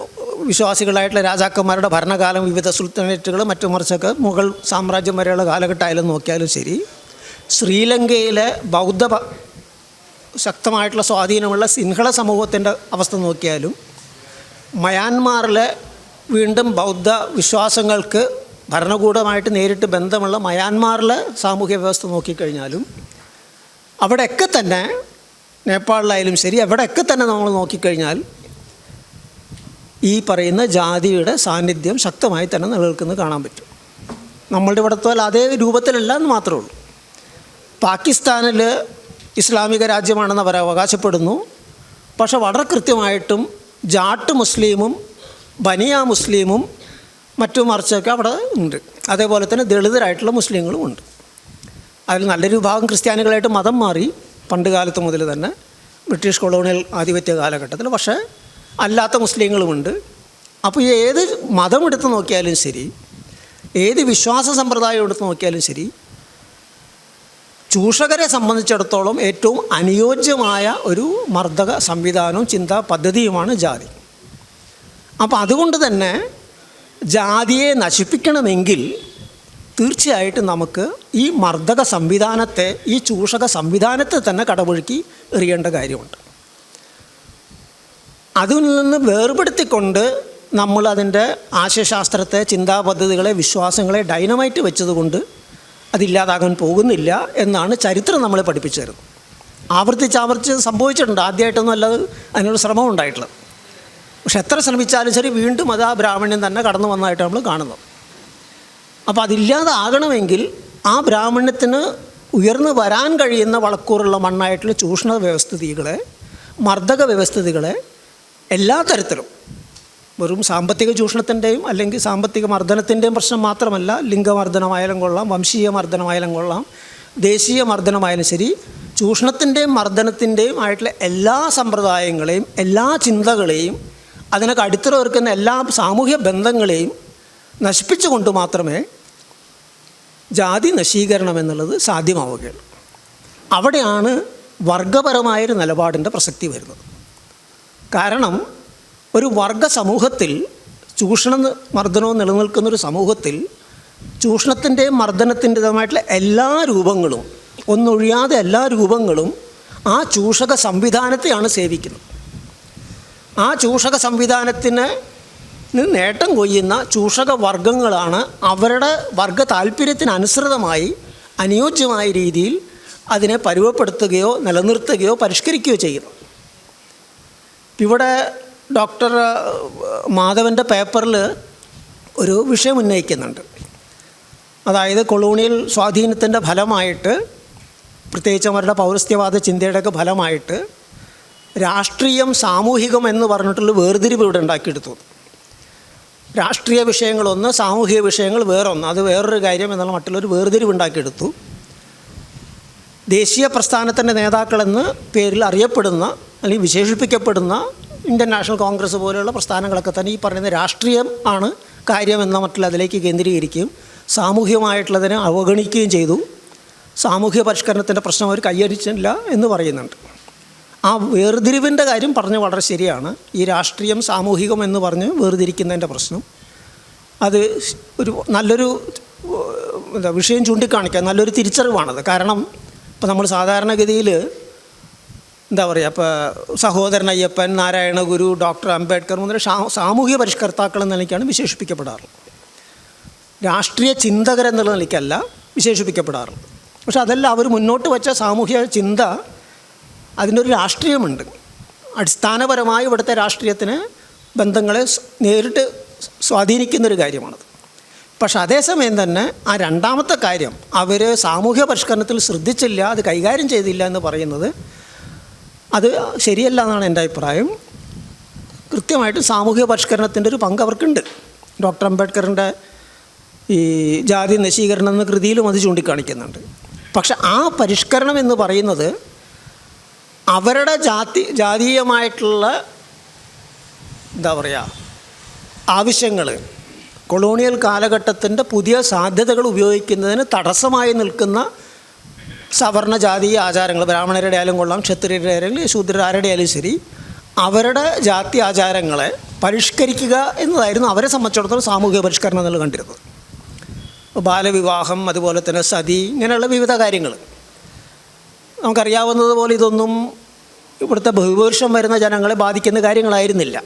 വിശ്വാസികളായിട്ടുള്ള രാജാക്കന്മാരുടെ ഭരണകാലം, വിവിധ സുൽത്താനേറ്റുകൾ മറ്റു മറിച്ചൊക്കെ മുഗൾ സാമ്രാജ്യം വരെയുള്ള കാലഘട്ടമായാലും നോക്കിയാലും ശരി, ശ്രീലങ്കയിലെ ബൗദ്ധ ശക്തമായിട്ടുള്ള സ്വാധീനമുള്ള സിൻഹള സമൂഹത്തിൻ്റെ അവസ്ഥ നോക്കിയാലും, മയാൻമാറിലെ വീണ്ടും ബൗദ്ധ വിശ്വാസങ്ങൾക്ക് ഭരണകൂടമായിട്ട് നേരിട്ട് ബന്ധമുള്ള മയാൻമാറിലെ സാമൂഹ്യ വ്യവസ്ഥ നോക്കിക്കഴിഞ്ഞാലും അവിടെയൊക്കെ തന്നെ, നേപ്പാളിലായാലും ശരി, അവിടെയൊക്കെ തന്നെ നമ്മൾ നോക്കിക്കഴിഞ്ഞാൽ ഈ പറയുന്ന ജാതിയുടെ സാന്നിധ്യം ശക്തമായി തന്നെ നിലനിൽക്കുന്നത് കാണാൻ പറ്റും. നമ്മളുടെ ഇവിടുത്തെ അതേ രൂപത്തിലല്ല എന്ന് മാത്രമേ ഉള്ളൂ. പാകിസ്ഥാനിൽ ഇസ്ലാമിക രാജ്യമാണെന്ന് അവർ അവകാശപ്പെടുന്നു. പക്ഷെ വളരെ കൃത്യമായിട്ടും ജാട്ട് മുസ്ലിമും ബനിയ മുസ്ലിമും മറ്റും മറിച്ചൊക്കെ അവിടെ ഉണ്ട്. അതേപോലെ തന്നെ ദളിതരായിട്ടുള്ള മുസ്ലിങ്ങളും ഉണ്ട്. അതിൽ നല്ലൊരു വിഭാഗം ക്രിസ്ത്യാനികളായിട്ട് മതം മാറി പണ്ട് കാലത്ത് മുതൽ തന്നെ, ബ്രിട്ടീഷ് കൊളോണിയൽ ആധിപത്യ കാലഘട്ടത്തിൽ. പക്ഷേ അല്ലാത്ത മുസ്ലിങ്ങളുമുണ്ട്. അപ്പോൾ ഏത് മതം എടുത്ത് നോക്കിയാലും ശരി, ഏത് വിശ്വാസ സമ്പ്രദായം എടുത്ത് നോക്കിയാലും ശരി, ചൂഷകരെ സംബന്ധിച്ചിടത്തോളം ഏറ്റവും അനുയോജ്യമായ ഒരു മർദ്ദക സംവിധാനവും ചിന്താ പദ്ധതിയുമാണ് ജാതി. അപ്പോൾ അതുകൊണ്ട് തന്നെ ജാതിയെ നശിപ്പിക്കണമെങ്കിൽ തീർച്ചയായിട്ടും നമുക്ക് ഈ മർദ്ദക സംവിധാനത്തെ, ഈ ചൂഷക സംവിധാനത്തെ തന്നെ കടപുഴക്കി എറിയേണ്ട കാര്യമുണ്ട്. അതിൽ നിന്ന് വേർപെടുത്തിക്കൊണ്ട് നമ്മൾ അതിൻ്റെ ആശയശാസ്ത്രത്തെ, ചിന്താ പദ്ധതികളെ, വിശ്വാസങ്ങളെ ഡൈനമൈറ്റ് വെച്ചതുകൊണ്ട് അതില്ലാതാകാൻ പോകുന്നില്ല എന്നാണ് ചരിത്രം നമ്മളെ പഠിപ്പിച്ചു തരുന്നത്. ആവർത്തിച്ച് സംഭവിച്ചിട്ടുണ്ട്. ആദ്യമായിട്ടൊന്നും അല്ലാതെ അതിനുള്ള ശ്രമം ഉണ്ടായിട്ടുള്ളത്. പക്ഷെ എത്ര ശ്രമിച്ചാലും ശരി വീണ്ടും അത് ആ ബ്രാഹ്മണ്യം തന്നെ കടന്നു വന്നതായിട്ട് നമ്മൾ കാണുന്നു. അപ്പോൾ അതില്ലാതാകണമെങ്കിൽ ആ ബ്രാഹ്മണ്യത്തിന് ഉയർന്നു വരാൻ കഴിയുന്ന വളക്കൂറുള്ള മണ്ണായിട്ടുള്ള ചൂഷണ വ്യവസ്ഥിതികളെ, മർദ്ദക വ്യവസ്ഥിതികളെ എല്ലാ തരത്തിലും, വെറും സാമ്പത്തിക ചൂഷണത്തിൻ്റെയും അല്ലെങ്കിൽ സാമ്പത്തിക മർദ്ദനത്തിൻ്റെയും പ്രശ്നം മാത്രമല്ല, ലിംഗമർദ്ദനമായാലും കൊള്ളാം, വംശീയ മർദ്ദനമായാലും കൊള്ളാം, ദേശീയ മർദ്ദനമായാലും ശരി, ചൂഷണത്തിൻ്റെയും മർദ്ദനത്തിൻ്റെയും ആയിട്ടുള്ള എല്ലാ സമ്പ്രദായങ്ങളെയും, എല്ലാ ചിന്തകളെയും, അതിനൊക്കെ അടിത്തറ എല്ലാ സാമൂഹ്യ ബന്ധങ്ങളെയും നശിപ്പിച്ചുകൊണ്ട് മാത്രമേ ജാതി നശീകരണം എന്നുള്ളത് സാധ്യമാവുകയുള്ളൂ. അവിടെയാണ് വർഗപരമായൊരു നിലപാടിൻ്റെ പ്രസക്തി വരുന്നത്. കാരണം ഒരു വർഗ സമൂഹത്തിൽ, ചൂഷണ മർദ്ദനവും നിലനിൽക്കുന്നൊരു സമൂഹത്തിൽ ചൂഷണത്തിൻ്റെയും മർദ്ദനത്തിൻ്റെതുമായിട്ടുള്ള എല്ലാ രൂപങ്ങളും, ഒന്നൊഴിയാതെ എല്ലാ രൂപങ്ങളും ആ ചൂഷക സംവിധാനത്തെയാണ് സേവിക്കുന്നത്. ആ ചൂഷക സംവിധാനത്തിന് നേട്ടം കൊയ്യുന്ന ചൂഷക വർഗങ്ങളാണ് അവരുടെ വർഗ താല്പര്യത്തിനനുസൃതമായി അനുയോജ്യമായ രീതിയിൽ അതിനെ പരുവപ്പെടുത്തുകയോ നിലനിർത്തുകയോ പരിഷ്കരിക്കുകയോ ചെയ്യുന്നു. ഇവിടെ ഡോക്ടർ മാധവൻ്റെ പേപ്പറിൽ ഒരു വിഷയം ഉന്നയിക്കുന്നുണ്ട്. അതായത് കൊളോണിയൽ സ്വാധീനത്തിൻ്റെ ഫലമായിട്ട്, പ്രത്യേകിച്ച് അവരുടെ പൗരസ്ത്യവാദ ചിന്തയുടെയൊക്കെ ഫലമായിട്ട് രാഷ്ട്രീയം സാമൂഹികം എന്ന് പറഞ്ഞിട്ടുള്ള വേർതിരിവ് ഇവിടെ ഉണ്ടാക്കിയെടുത്തു. രാഷ്ട്രീയ വിഷയങ്ങളൊന്ന്, സാമൂഹിക വിഷയങ്ങൾ വേറൊന്ന്, അത് വേറൊരു കാര്യം എന്നുള്ള മറ്റുള്ളൊരു വേർതിരിവുണ്ടാക്കിയെടുത്തു. ദേശീയ പ്രസ്ഥാനത്തിൻ്റെ നേതാക്കളെന്ന് പേരിൽ അറിയപ്പെടുന്ന അല്ലെങ്കിൽ വിശേഷിപ്പിക്കപ്പെടുന്ന ഇന്ത്യൻ നാഷണൽ കോൺഗ്രസ് പോലെയുള്ള പ്രസ്ഥാനങ്ങളൊക്കെ തന്നെ ഈ പറയുന്ന രാഷ്ട്രീയം ആണ് കാര്യം എന്ന മറ്റുള്ള അതിലേക്ക് കേന്ദ്രീകരിക്കുകയും സാമൂഹികമായിട്ടുള്ളതിനെ അവഗണിക്കുകയും ചെയ്തു. സാമൂഹ്യ പരിഷ്കരണത്തിൻ്റെ പ്രശ്നം അവർ കൈയടിച്ചില്ല എന്ന് പറയുന്നുണ്ട്. ആ വേർതിരിവിൻ്റെ കാര്യം പറഞ്ഞ് വളരെ ശരിയാണ്. ഈ രാഷ്ട്രീയം സാമൂഹികം എന്ന് പറഞ്ഞ് വേർതിരിക്കുന്നതിൻ്റെ പ്രശ്നം അത് നല്ലൊരു വിഷയം ചൂണ്ടിക്കാണിക്കാൻ നല്ലൊരു തിരിച്ചറിവാണത്. കാരണം ഇപ്പോൾ നമ്മൾ സാധാരണഗതിയിൽ ഇപ്പോൾ സഹോദരൻ അയ്യപ്പൻ, നാരായണ ഗുരു, ഡോക്ടർ അംബേദ്കർ മുതൽ സാമൂഹിക പരിഷ്കർത്താക്കൾ എന്ന നിലയ്ക്കാണ് വിശേഷിപ്പിക്കപ്പെടാറുള്ളത്. രാഷ്ട്രീയ ചിന്തകരെന്നുള്ള നിലയ്ക്കല്ല വിശേഷിപ്പിക്കപ്പെടാറുള്ളത്. പക്ഷെ അതെല്ലാം അവർ മുന്നോട്ട് വച്ച സാമൂഹ്യ ചിന്ത അതിൻ്റെ ഒരു രാഷ്ട്രീയമുണ്ട്. അടിസ്ഥാനപരമായി ഇവിടുത്തെ രാഷ്ട്രീയത്തിന് ബന്ധങ്ങളെ നേരിട്ട് സ്വാധീനിക്കുന്നൊരു കാര്യമാണത്. പക്ഷെ അതേസമയം തന്നെ ആ രണ്ടാമത്തെ കാര്യം അവർ സാമൂഹ്യ പരിഷ്കരണത്തിൽ ശ്രദ്ധിച്ചില്ല, അത് കൈകാര്യം ചെയ്തില്ല എന്ന് പറയുന്നത് അത് ശരിയല്ല എന്നാണ് എൻ്റെ അഭിപ്രായം. കൃത്യമായിട്ട് സാമൂഹ്യ പരിഷ്കരണത്തിൻ്റെ ഒരു പങ്ക് അവർക്കുണ്ട്. ഡോക്ടർ അംബേദ്കറിൻ്റെ ഈ ജാതി നശീകരണം എന്ന കൃതിയിലും അത് ചൂണ്ടിക്കാണിക്കുന്നുണ്ട്. പക്ഷെ ആ പരിഷ്കരണം എന്ന് പറയുന്നത് അവരുടെ ജാതീയമായിട്ടുള്ള ആവശ്യങ്ങൾ, കൊളോണിയൽ കാലഘട്ടത്തിൻ്റെ പുതിയ സാധ്യതകൾ ഉപയോഗിക്കുന്നതിന് തടസ്സമായി നിൽക്കുന്ന സവർണ ജാതീയ ആചാരങ്ങൾ, ബ്രാഹ്മണരുടെ ആയാലും കൊള്ളാം, ക്ഷത്രിയരുടെ ആയാലും ശൂദ്രരുടെ ആയാലും ശരി, അവരുടെ ജാതി ആചാരങ്ങളെ പരിഷ്കരിക്കുക എന്നതായിരുന്നു അവരെ സംബന്ധിച്ചിടത്തോളം സാമൂഹിക പരിഷ്കരണം എന്നുള്ള കണ്ടിരുന്നത്. ബാലവിവാഹം, അതുപോലെ തന്നെ സതി, ഇങ്ങനെയുള്ള വിവിധ കാര്യങ്ങൾ നമുക്കറിയാവുന്നതുപോലെ ഇതൊന്നും ഇവിടുത്തെ ബഹുഭൂരിഷം വരുന്ന ജനങ്ങളെ ബാധിക്കുന്ന കാര്യങ്ങളായിരുന്നില്ല,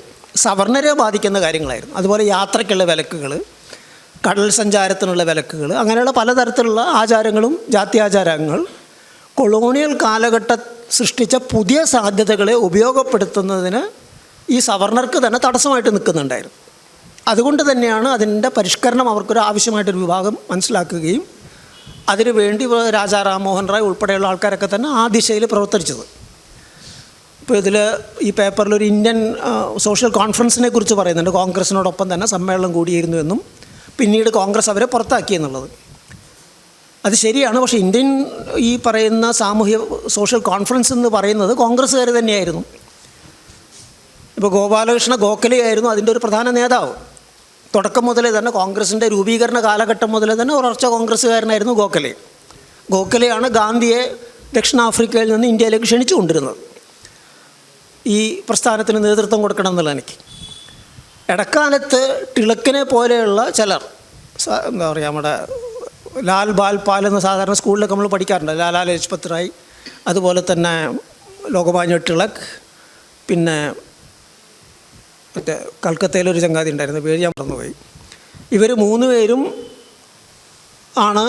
സവർണരെ ബാധിക്കുന്ന കാര്യങ്ങളായിരുന്നു. അതുപോലെ യാത്രയ്ക്കുള്ള വിലക്കുകൾ, കടൽ സഞ്ചാരത്തിനുള്ള വിലക്കുകൾ, അങ്ങനെയുള്ള പലതരത്തിലുള്ള ആചാരങ്ങളും ജാത്യാചാരങ്ങൾ കൊളോണിയൽ കാലഘട്ടം സൃഷ്ടിച്ച പുതിയ സാധ്യതകളെ ഉപയോഗപ്പെടുത്തുന്നതിന് ഈ സവർണർക്ക് തന്നെ തടസ്സമായിട്ട് നിൽക്കുന്നുണ്ടായിരുന്നു. അതുകൊണ്ട് തന്നെയാണ് അതിൻ്റെ പരിഷ്കരണം അവർക്കൊരു ആവശ്യമായിട്ടൊരു വിഭാഗം മനസ്സിലാക്കുകയും അതിനുവേണ്ടി രാജാ റാംമോഹൻ റായ് ഉൾപ്പെടെയുള്ള ആൾക്കാരൊക്കെ തന്നെ ആ ദിശയിൽ പ്രവർത്തിച്ചത്. ഇപ്പോൾ ഈ പേപ്പറിലൊരു ഇന്ത്യൻ സോഷ്യൽ കോൺഫറൻസിനെ കുറിച്ച് പറയുന്നുണ്ട്. കോൺഗ്രസിനോടൊപ്പം തന്നെ സമ്മേളനം കൂടിയിരുന്നു എന്നും പിന്നീട് കോൺഗ്രസ് അവരെ പുറത്താക്കിയെന്നുള്ളത് അത് ശരിയാണ്. പക്ഷേ ഇന്ത്യൻ ഈ പറയുന്ന സോഷ്യൽ കോൺഫറൻസ് എന്ന് പറയുന്നത് കോൺഗ്രസ്സുകാർ തന്നെയായിരുന്നു. ഇപ്പോൾ ഗോപാലകൃഷ്ണ ഗോഖലെ ആയിരുന്നു അതിൻ്റെ ഒരു പ്രധാന നേതാവ്. തുടക്കം മുതലേ തന്നെ കോൺഗ്രസിൻ്റെ രൂപീകരണ കാലഘട്ടം മുതലേ തന്നെ ഉറച്ച കോൺഗ്രസ്സുകാരനായിരുന്നു ഗോഖലെ. ഗോഖലെയാണ് ഗാന്ധിയെ ദക്ഷിണാഫ്രിക്കയിൽ നിന്ന് ഇന്ത്യയിലേക്ക് ക്ഷണിച്ചു കൊണ്ടിരുന്നത് ഈ പ്രസ്ഥാനത്തിന് നേതൃത്വം കൊടുക്കണം എന്നുള്ള എനിക്ക്. ഇടക്കാലത്ത് ടിളക്കിനെ പോലെയുള്ള ചിലർ, നമ്മുടെ ലാൽ ബാൽ പാൽ എന്ന സാധാരണ സ്കൂളിലൊക്കെ നമ്മൾ പഠിക്കാറുണ്ട്, ലാലാ ലജ്പത് റായ്, അതുപോലെ തന്നെ ലോകമാന്യ ടിളക്, പിന്നെ മറ്റേ കൽക്കത്തയിലൊരു ചങ്ങാതി ഉണ്ടായിരുന്നു, പേര് ഞാൻ മറന്നുപോയി. ഇവർ മൂന്നുപേരും ആണ്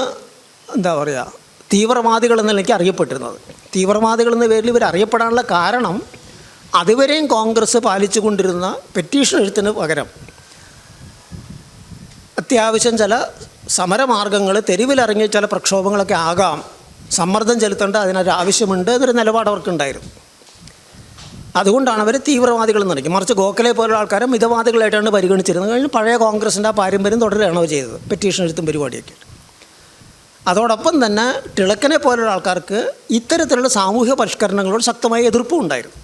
തീവ്രവാദികൾ എന്ന നിലയ്ക്ക് അറിയപ്പെട്ടിരുന്നത്. തീവ്രവാദികൾ എന്ന പേരിൽ ഇവർ അറിയപ്പെടാനുള്ള കാരണം അതുവരെയും കോൺഗ്രസ് പാലിച്ചു കൊണ്ടിരുന്ന പെറ്റീഷൻ എഴുത്തിന് പകരം അത്യാവശ്യം ചില സമരമാർഗങ്ങൾ, തെരുവിലിറങ്ങിയ ചില പ്രക്ഷോഭങ്ങളൊക്കെ ആകാം, സമ്മർദ്ദം ചെലുത്തേണ്ട അതിനൊരു ആവശ്യമുണ്ട് എന്നൊരു നിലപാട് അവർക്കുണ്ടായിരുന്നു. അതുകൊണ്ടാണ് അവർ തീവ്രവാദികൾ എന്ന് പറയുന്നത്. മറിച്ച് ഗോഖലെ പോലുള്ള ആൾക്കാരെ മിതവാദികളായിട്ടാണ് പരിഗണിച്ചിരുന്നത്. കഴിഞ്ഞ് പഴയ കോൺഗ്രസിൻ്റെ ആ പാരമ്പര്യം തുടരുകയാണോ ചെയ്തത്, പെറ്റീഷൻ എഴുത്തും പരിപാടിയൊക്കെ. അതോടൊപ്പം തന്നെ ടിളക്കിനെ പോലുള്ള ആൾക്കാർക്ക് ഇത്തരത്തിലുള്ള സാമൂഹ്യ പരിഷ്കരണങ്ങളോട് ശക്തമായ എതിർപ്പും ഉണ്ടായിരുന്നു.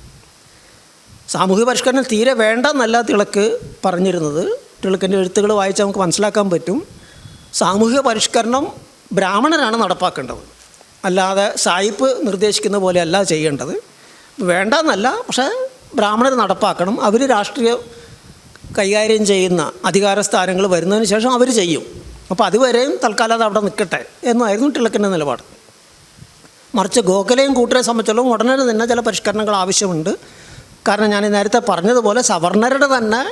സാമൂഹ്യ പരിഷ്കരണം തീരെ വേണ്ടെന്നല്ല ടിളക്ക് പറഞ്ഞിരുന്നത്. ടിളക്കിൻ്റെ എഴുത്തുകൾ വായിച്ചാൽ നമുക്ക് മനസ്സിലാക്കാൻ പറ്റും. സാമൂഹ്യ പരിഷ്കരണം ബ്രാഹ്മണരാണ് നടപ്പാക്കേണ്ടത്, അല്ലാതെ സായിപ്പ് നിർദ്ദേശിക്കുന്ന പോലെയല്ല ചെയ്യേണ്ടത്. വേണ്ടെന്നല്ല, പക്ഷേ ബ്രാഹ്മണർ നടപ്പാക്കണം. അവർ രാഷ്ട്രീയം കൈകാര്യം ചെയ്യുന്ന അധികാര സ്ഥാനങ്ങൾ വരുന്നതിന് ശേഷം അവർ ചെയ്യും. അപ്പോൾ അതുവരെയും തൽക്കാലം അത് അവിടെ നിൽക്കട്ടെ എന്നായിരുന്നു ടിളക്കിൻ്റെ നിലപാട്. മറിച്ച് ഗോഖലെയും കൂട്ടരെ സംബന്ധിച്ചിടത്തോളം ഉടനെ തന്നെ ചില പരിഷ്കരണങ്ങൾ ആവശ്യമുണ്ട്. കാരണം ഞാൻ നേരത്തെ പറഞ്ഞതുപോലെ സവർണരുടെ തന്നെ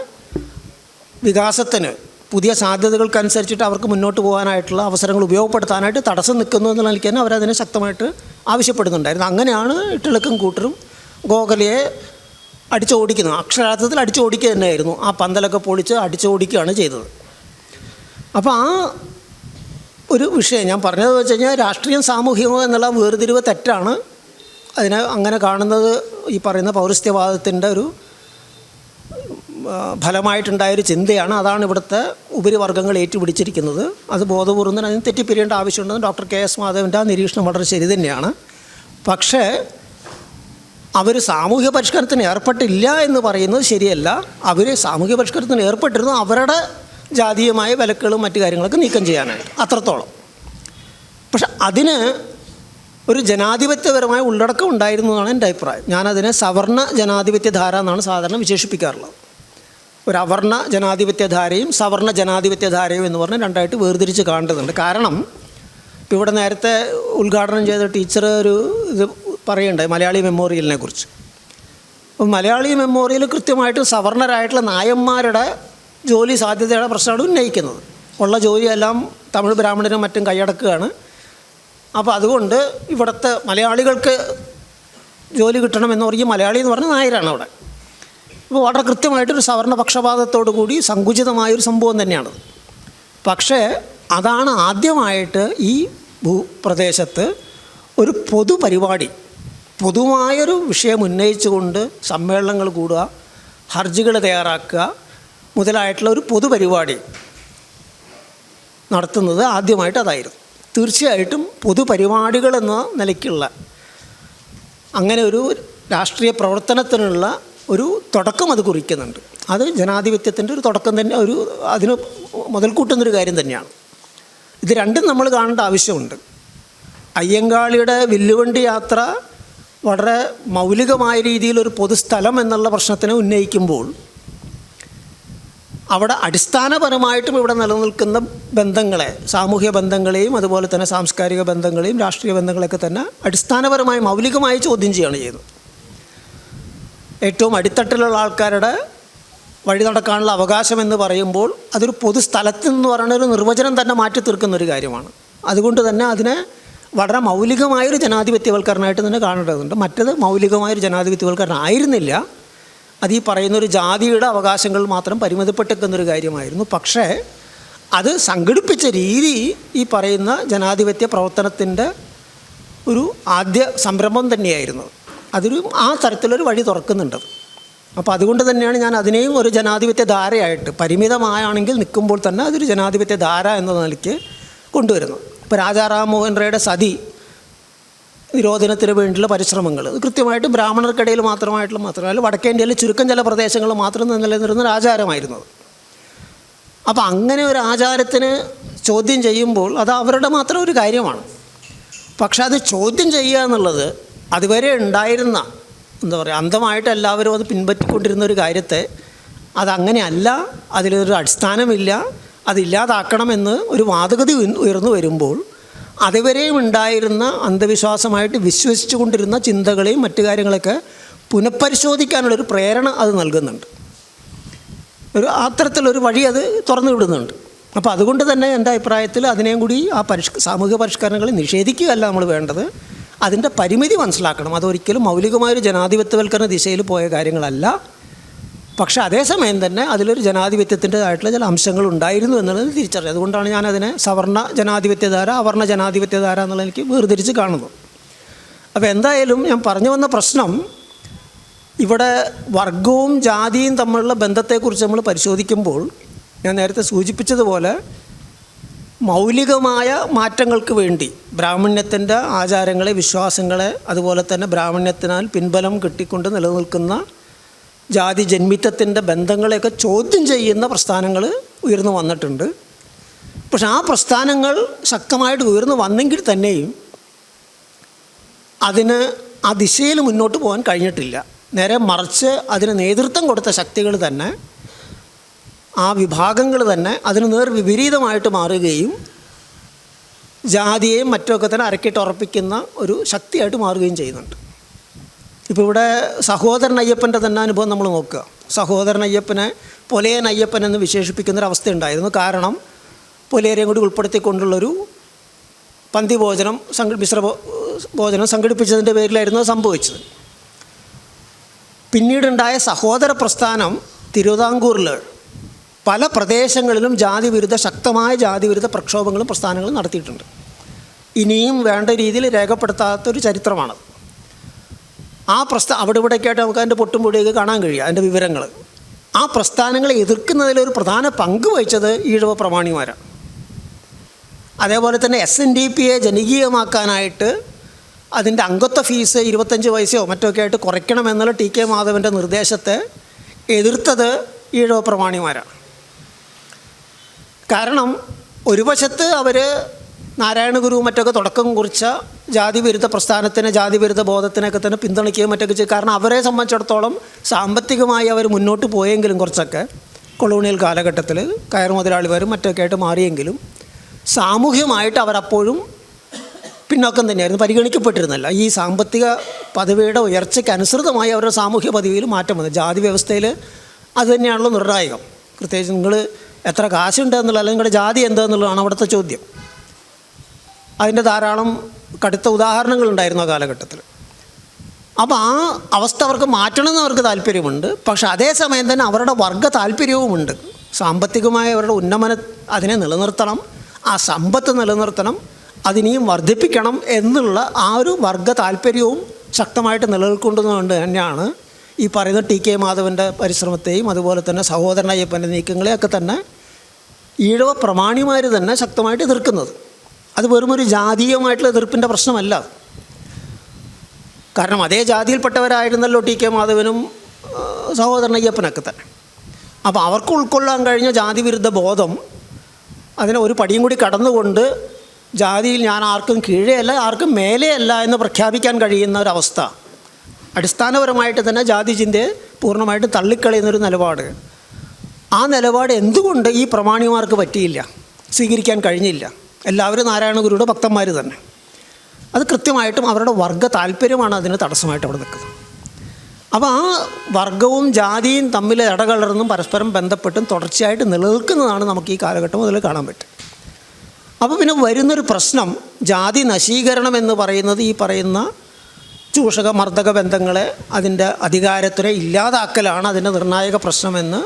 വികാസത്തിന്, പുതിയ സാധ്യതകൾക്കനുസരിച്ചിട്ട് അവർക്ക് മുന്നോട്ട് പോകാനായിട്ടുള്ള അവസരങ്ങൾ ഉപയോഗപ്പെടുത്താനായിട്ട് തടസ്സം നിൽക്കുന്നു എന്നുള്ള നിലയ്ക്ക് തന്നെ അവരതിനെ ശക്തമായിട്ട് ആവശ്യപ്പെടുന്നുണ്ടായിരുന്നു. അങ്ങനെയാണ് ടിളക്കും കൂട്ടരും ഗോഖലെയെ അടിച്ചോടിക്കുന്നത്. അക്ഷരാർത്ഥത്തിൽ അടിച്ചോടിക്കുക തന്നെയായിരുന്നു. ആ പന്തലൊക്കെ പൊളിച്ച് അടിച്ചോടിക്കുകയാണ് ചെയ്തത്. അപ്പോൾ ആ ഒരു വിഷയം ഞാൻ പറഞ്ഞത് വെച്ച് കഴിഞ്ഞാൽ രാഷ്ട്രീയം സാമൂഹികമോ എന്നുള്ള വേർതിരിവ് തെറ്റാണ്. അതിനെ അങ്ങനെ കാണുന്നത് ഈ പറയുന്ന പൗരസ്ത്യവാദത്തിൻ്റെ ഒരു ഫലമായിട്ടുണ്ടായൊരു ചിന്തയാണ്. അതാണ് ഇവിടുത്തെ ഉപരിവർഗ്ഗങ്ങൾ ഏറ്റുപിടിച്ചിരിക്കുന്നത്. അത് ബോധപൂർവ്വം തന്നെ അതിന് തെറ്റിപ്പിരിയേണ്ട ആവശ്യമുണ്ടെന്ന് ഡോക്ടർ കെ.എസ്. മാധവൻ്റെ ആ നിരീക്ഷണം വളരെ ശരി തന്നെയാണ്. പക്ഷേ അവർ സാമൂഹ്യ പരിഷ്കരണത്തിന് ഏർപ്പെട്ടില്ല എന്ന് പറയുന്നത് ശരിയല്ല. അവർ സാമൂഹ്യ പരിഷ്കരണത്തിന് ഏർപ്പെട്ടിരുന്നു അവരുടെ ജാതീയമായ വിലക്കുകളും മറ്റു കാര്യങ്ങളൊക്കെ നീക്കം ചെയ്യാനായിട്ട്, അത്രത്തോളം. പക്ഷെ അതിന് ഒരു ജനാധിപത്യപരമായ ഉള്ളടക്കം ഉണ്ടായിരുന്നു എന്നാണ് എൻ്റെ അഭിപ്രായം. ഞാനതിനെ സവർണ ജനാധിപത്യധാര എന്നാണ് സാധാരണ വിശേഷിപ്പിക്കാറുള്ളത്. ഒരു അവർണ ജനാധിപത്യധാരയും സവർണ ജനാധിപത്യധാരയും എന്ന് പറഞ്ഞാൽ രണ്ടായിട്ട് വേർതിരിച്ച് കാണേണ്ടതുണ്ട്. കാരണം ഇപ്പോൾ ഇവിടെ നേരത്തെ ഉദ്ഘാടനം ചെയ്ത ടീച്ചർ ഒരു ഇത് പറയുണ്ടായി മലയാളി മെമ്മോറിയലിനെ കുറിച്ച്. അപ്പോൾ മലയാളി മെമ്മോറിയൽ കൃത്യമായിട്ട് സവർണരായിട്ടുള്ള നായന്മാരുടെ ജോലി സാധ്യതയുടെ പ്രശ്നമാണ് ഉന്നയിക്കുന്നത്. ഉള്ള ജോലിയെല്ലാം തമിഴ് ബ്രാഹ്മണരും മറ്റും കൈയടക്കുകയാണ്. അപ്പോൾ അതുകൊണ്ട് ഇവിടുത്തെ മലയാളികൾക്ക് ജോലി കിട്ടണമെന്ന് പറഞ്ഞ് മലയാളി എന്ന് പറഞ്ഞാൽ നായരാണ് അവിടെ. അപ്പോൾ വളരെ കൃത്യമായിട്ടൊരു സവർണ പക്ഷപാതത്തോടു കൂടി സങ്കുചിതമായൊരു സംഭവം തന്നെയാണ്. പക്ഷേ അതാണ് ആദ്യമായിട്ട് ഈ ഭൂപ്രദേശത്ത് ഒരു പൊതുപരിപാടി, പൊതുവായൊരു വിഷയം ഉന്നയിച്ചുകൊണ്ട് സമ്മേളനങ്ങൾ കൂടുക, ഹർജികൾ തയ്യാറാക്കുക മുതലായിട്ടുള്ള ഒരു പൊതുപരിപാടി നടത്തുന്നത് ആദ്യമായിട്ട് അതായിരുന്നു. തീർച്ചയായിട്ടും പൊതുപരിപാടികൾ എന്ന നിലയ്ക്കുള്ള അങ്ങനെ ഒരു രാഷ്ട്രീയ പ്രവർത്തനത്തിനുള്ള ഒരു തുടക്കം അത് കുറിക്കുന്നുണ്ട്. അത് ജനാധിപത്യത്തിൻ്റെ ഒരു തുടക്കം തന്നെ, ഒരു അതിന് മുതൽക്കൂട്ടുന്നൊരു കാര്യം തന്നെയാണ്. ഇത് രണ്ടും നമ്മൾ കാണേണ്ട ആവശ്യമുണ്ട്. അയ്യങ്കാളിയുടെ വില്ലുവണ്ടി യാത്ര വളരെ മൗലികമായ രീതിയിലൊരു പൊതുസ്ഥലം എന്നുള്ള പ്രശ്നത്തിനെ ഉന്നയിക്കുമ്പോൾ അവിടെ അടിസ്ഥാനപരമായിട്ടും ഇവിടെ നിലനിൽക്കുന്ന ബന്ധങ്ങളെ, സാമൂഹ്യ ബന്ധങ്ങളെയും അതുപോലെ തന്നെ സാംസ്കാരിക ബന്ധങ്ങളെയും രാഷ്ട്രീയ ബന്ധങ്ങളെയൊക്കെ തന്നെ അടിസ്ഥാനപരമായി മൗലികമായി ചോദ്യം ചെയ്യുകയാണ് ചെയ്യുന്നത്. ഏറ്റവും അടിത്തട്ടിലുള്ള ആൾക്കാരുടെ വഴി നടക്കാനുള്ള അവകാശം എന്ന് പറയുമ്പോൾ അതൊരു പൊതുസ്ഥലത്ത് എന്ന് പറയുന്ന ഒരു നിർവചനം തന്നെ മാറ്റി തീർക്കുന്നൊരു കാര്യമാണ്. അതുകൊണ്ട് തന്നെ അതിനെ വളരെ മൗലികമായൊരു ജനാധിപത്യവൽക്കരണമായിട്ട് തന്നെ കാണേണ്ടതുണ്ട്. മറ്റത് മൗലികമായൊരു ജനാധിപത്യവൽക്കരണം ആയിരുന്നില്ല. അത് ഈ പറയുന്നൊരു ജാതിയുടെ അവകാശങ്ങൾ മാത്രം പരിമിതപ്പെട്ടിരിക്കുന്നൊരു കാര്യമായിരുന്നു. പക്ഷേ അത് സംഘടിപ്പിച്ച രീതി ഈ പറയുന്ന ജനാധിപത്യ പ്രവർത്തനത്തിൻ്റെ ഒരു ആദ്യ സംരംഭം തന്നെയായിരുന്നു. അതൊരു ആ തരത്തിലൊരു വഴി തുറക്കുന്നുണ്ട്. അപ്പോൾ അതുകൊണ്ട് തന്നെയാണ് ഞാൻ അതിനെയും ഒരു ജനാധിപത്യ ധാരയായിട്ട്, പരിമിതമായാണെങ്കിൽ നിൽക്കുമ്പോൾ തന്നെ അതൊരു ജനാധിപത്യ ധാര എന്ന നിലയ്ക്ക് കൊണ്ടുവരുന്നത്. ഇപ്പോൾ രാജാ റാം മോഹൻ റോയുടെ സതി നിരോധനത്തിന് വേണ്ടിയുള്ള പരിശ്രമങ്ങൾ അത് കൃത്യമായിട്ട് ബ്രാഹ്മണർക്കിടയിൽ മാത്രമല്ല വടക്കേ ഇന്ത്യയിലെ ചുരുക്കം ചില പ്രദേശങ്ങളിൽ മാത്രം നിലനിന്നിരുന്ന ഒരു ആചാരമായിരുന്നത്. അപ്പോൾ അങ്ങനെ ഒരു ആചാരത്തിന് ചോദ്യം ചെയ്യുമ്പോൾ അത് അവരുടെ മാത്രം ഒരു കാര്യമാണ്. പക്ഷെ അത് ചോദ്യം ചെയ്യുക എന്നുള്ളത് അതുവരെ ഉണ്ടായിരുന്ന എന്താ പറയുക, അന്ധമായിട്ട് എല്ലാവരും അത് പിൻപറ്റിക്കൊണ്ടിരുന്ന ഒരു കാര്യത്തെ അതങ്ങനെയല്ല, അതിലൊരു അടിസ്ഥാനമില്ല, അതില്ലാതാക്കണമെന്ന് ഒരു വാദഗതി ഉയർന്നു വരുമ്പോൾ അതുവരെയും ഉണ്ടായിരുന്ന അന്ധവിശ്വാസമായിട്ട് വിശ്വസിച്ചു കൊണ്ടിരുന്ന ചിന്തകളെയും മറ്റു കാര്യങ്ങളൊക്കെ പുനഃപരിശോധിക്കാനുള്ളൊരു പ്രേരണ അത് നൽകുന്നുണ്ട്. ഒരു അത്തരത്തിലൊരു വഴി അത് തുറന്നു വിടുന്നുണ്ട്. അപ്പോൾ അതുകൊണ്ട് തന്നെ എൻ്റെ അഭിപ്രായത്തിൽ അതിനെയും കൂടി ആ സാമൂഹിക പരിഷ്കരണങ്ങൾ നിഷേധിക്കുകയല്ല നമ്മൾ വേണ്ടത്, അതിൻ്റെ പരിമിതി മനസ്സിലാക്കണം. അതൊരിക്കലും മൗലികമായൊരു ജനാധിപത്യവൽക്കരണ ദിശയിൽ പോയ കാര്യങ്ങളല്ല. പക്ഷേ അതേസമയം തന്നെ അതിലൊരു ജനാധിപത്യത്തിൻ്റെതായിട്ടുള്ള ചില അംശങ്ങൾ ഉണ്ടായിരുന്നു എന്നുള്ളത് തിരിച്ചറിയാം. അതുകൊണ്ടാണ് ഞാനതിനെ സവർണ ജനാധിപത്യധാര അവർണ ജനാധിപത്യധാര എന്നുള്ള എനിക്ക് വേർതിരിച്ച് കാണുന്നത്. അപ്പോൾ എന്തായാലും ഞാൻ പറഞ്ഞു വന്ന പ്രശ്നം, ഇവിടെ വർഗവും ജാതിയും തമ്മിലുള്ള ബന്ധത്തെക്കുറിച്ച് നമ്മൾ പരിശോധിക്കുമ്പോൾ ഞാൻ നേരത്തെ സൂചിപ്പിച്ചതുപോലെ മൗലികമായ മാറ്റങ്ങൾക്ക് വേണ്ടി ബ്രാഹ്മണ്യത്തിൻ്റെ ആചാരങ്ങളെ, വിശ്വാസങ്ങളെ, അതുപോലെ തന്നെ ബ്രാഹ്മണ്യത്തിനാൽ പിൻബലം കിട്ടിക്കൊണ്ട് നിലനിൽക്കുന്ന ജാതി ജന്മിത്വത്തിൻ്റെ ബന്ധങ്ങളെയൊക്കെ ചോദ്യം ചെയ്യുന്ന പ്രസ്ഥാനങ്ങൾ ഉയർന്നു വന്നിട്ടുണ്ട്. പക്ഷെ ആ പ്രസ്ഥാനങ്ങൾ ശക്തമായിട്ട് ഉയർന്നു വന്നെങ്കിൽ തന്നെയും അതിന് ആ ദിശയിൽ മുന്നോട്ട് പോകാൻ കഴിഞ്ഞിട്ടില്ല. നേരെ മറിച്ച് അതിന് നേതൃത്വം കൊടുത്ത ശക്തികൾ തന്നെ, ആ വിഭാഗങ്ങൾ തന്നെ അതിന് വിപരീതമായിട്ട് മാറുകയും ജാതിയെയും മറ്റുമൊക്കെ തന്നെ അരക്കിട്ടുറപ്പിക്കുന്ന ഒരു ശക്തിയായിട്ട് മാറുകയും ചെയ്യുന്നുണ്ട്. ഇപ്പോൾ ഇവിടെ സഹോദരൻ അയ്യപ്പൻ്റെ തന്നെ അനുഭവം നമ്മൾ നോക്കുക. സഹോദരൻ അയ്യപ്പനെ പൊലയൻ അയ്യപ്പൻ എന്ന് വിശേഷിപ്പിക്കുന്നൊരവസ്ഥ ഉണ്ടായിരുന്നു. കാരണം പൊലയരെയും കൂടി ഉൾപ്പെടുത്തിക്കൊണ്ടുള്ളൊരു പന്തി ഭോജനം മിശ്ര ഭോജനം സംഘടിപ്പിച്ചതിൻ്റെ പേരിലായിരുന്നു സംഭവിച്ചത്. പിന്നീടുണ്ടായ സഹോദര പ്രസ്ഥാനം തിരുവിതാംകൂറിൽ പല പ്രദേശങ്ങളിലും ശക്തമായ ജാതിവിരുദ്ധ പ്രക്ഷോഭങ്ങളും പ്രസ്ഥാനങ്ങളും നടത്തിയിട്ടുണ്ട്. ഇനിയും വേണ്ട രീതിയിൽ രേഖപ്പെടുത്താത്തൊരു ചരിത്രമാണത്. ആ അവിടെ ഇവിടേക്കായിട്ട് നമുക്ക് അതിൻ്റെ പൊട്ടും പൊടിയൊക്കെ കാണാൻ കഴിയുക, അതിൻ്റെ വിവരങ്ങൾ. ആ പ്രസ്ഥാനങ്ങളെ എതിർക്കുന്നതിലൊരു പ്രധാന പങ്ക് വഹിച്ചത് ഈഴവ പ്രമാണിമാരാണ്. അതേപോലെ തന്നെ SNDPയെ ജനകീയമാക്കാനായിട്ട് അതിൻ്റെ അംഗത്വ ഫീസ് 25 പൈസയോ മറ്റൊക്കെ ആയിട്ട് കുറയ്ക്കണമെന്നുള്ള TK മാധവൻ്റെ നിർദ്ദേശത്തെ എതിർത്തത് ഈഴവ പ്രമാണിമാരാണ്. കാരണം ഒരു വശത്ത് അവർ നാരായണ ഗുരു മറ്റൊക്കെ തുടക്കം കുറിച്ച ജാതിവിരുദ്ധ പ്രസ്ഥാനത്തിന്, ജാതിവിരുദ്ധ ബോധത്തിനൊക്കെ തന്നെ പിന്തുണയ്ക്കുകയും മറ്റൊക്കെ ചെയ്യും. കാരണം അവരെ സംബന്ധിച്ചിടത്തോളം സാമ്പത്തികമായി അവർ മുന്നോട്ട് പോയെങ്കിലും കുറച്ചൊക്കെ കൊളോണിയൽ കാലഘട്ടത്തിൽ കയർ മുതലാളിമാരും മറ്റൊക്കെ ആയിട്ട് മാറിയെങ്കിലും സാമൂഹ്യമായിട്ട് അവരപ്പോഴും പിന്നോക്കം തന്നെയായിരുന്നു, പരിഗണിക്കപ്പെട്ടിരുന്നില്ല. ഈ സാമ്പത്തിക പദവിയുടെ ഉയർച്ചയ്ക്ക് അനുസൃതമായി അവരുടെ സാമൂഹ്യ പദവിയിൽ മാറ്റം വന്നു. ജാതി വ്യവസ്ഥയിൽ അത് തന്നെയാണല്ലോ നിർണായകം. പ്രത്യേകിച്ച് നിങ്ങൾ എത്ര കാശുണ്ട് എന്നുള്ള, അല്ലെങ്കിൽ നിങ്ങളുടെ ജാതി എന്താണെന്നുള്ളതാണ് അവിടുത്തെ ചോദ്യം. അതിൻ്റെ ധാരാളം കടുത്ത ഉദാഹരണങ്ങളുണ്ടായിരുന്നു ആ കാലഘട്ടത്തിൽ. അപ്പോൾ ആ അവസ്ഥ അവർക്ക് മാറ്റണമെന്ന് അവർക്ക് താല്പര്യമുണ്ട്. പക്ഷെ അതേസമയം തന്നെ അവരുടെ വർഗ താല്പര്യവുമുണ്ട്. സാമ്പത്തികമായ അവരുടെ ഉന്നമനം അതിനെ നിലനിർത്തണം, ആ സമ്പത്ത് നിലനിർത്തണം, അതിനെയും വർദ്ധിപ്പിക്കണം എന്നുള്ള ആ ഒരു വർഗ താല്പര്യവും ശക്തമായിട്ട് നിലനിൽക്കുന്നതുകൊണ്ട് തന്നെയാണ് ഈ പറയുന്ന TK മാധവൻ്റെ പരിശ്രമത്തെയും അതുപോലെ തന്നെ സഹോദരൻ അയ്യപ്പൻ്റെ നീക്കങ്ങളെയൊക്കെ തന്നെ ഈഴവ പ്രമാണിമാർ തന്നെ ശക്തമായിട്ട് എതിർക്കുന്നത്. അത് വെറുമൊരു ജാതീയമായിട്ടുള്ള എതിർപ്പിൻ്റെ പ്രശ്നമല്ല. കാരണം അതേ ജാതിയിൽപ്പെട്ടവരായിരുന്നല്ലോ TK മാധവനും സഹോദരൻ അയ്യപ്പനൊക്കെ തന്നെ. അപ്പോൾ അവർക്ക് ഉൾക്കൊള്ളാൻ കഴിഞ്ഞ ജാതിവിരുദ്ധ ബോധം അതിനെ ഒരു പടിയും കൂടി കടന്നുകൊണ്ട് ജാതിയിൽ ഞാൻ ആർക്കും കീഴെയല്ല ആർക്കും മേലെയല്ല എന്ന് പ്രഖ്യാപിക്കാൻ കഴിയുന്ന ഒരവസ്ഥ, അടിസ്ഥാനപരമായിട്ട് തന്നെ ജാതി ചിന്തയെ പൂർണ്ണമായിട്ട് തള്ളിക്കളയുന്നൊരു നിലപാട്, ആ നിലപാട് എന്തുകൊണ്ട് ഈ പ്രമാണിമാർക്ക് പറ്റിയില്ല, സ്വീകരിക്കാൻ കഴിഞ്ഞില്ല? എല്ലാവരും നാരായണ ഗുരുയുടെ ഭക്തന്മാർ തന്നെ. അത് കൃത്യമായിട്ടും അവരുടെ വർഗ താല്പര്യമാണ് അതിന് തടസ്സമായിട്ട് അവിടെ നിൽക്കുന്നത്. അപ്പോൾ ആ വർഗവും ജാതിയും തമ്മിൽ ഇടകലർന്നും പരസ്പരം ബന്ധപ്പെട്ടും തുടർച്ചയായിട്ട് നിലനിൽക്കുന്നതാണ് നമുക്ക് ഈ കാലഘട്ടം മുതൽ കാണാൻ പറ്റും. അപ്പോൾ പിന്നെ വരുന്നൊരു പ്രശ്നം, ജാതി നശീകരണം എന്ന് പറയുന്നത് ഈ പറയുന്ന ചൂഷക മർദ്ദക ബന്ധങ്ങളെ, അതിൻ്റെ അധികാരത്തിനെ ഇല്ലാതാക്കലാണ് അതിൻ്റെ നിർണായക പ്രശ്നമെന്ന്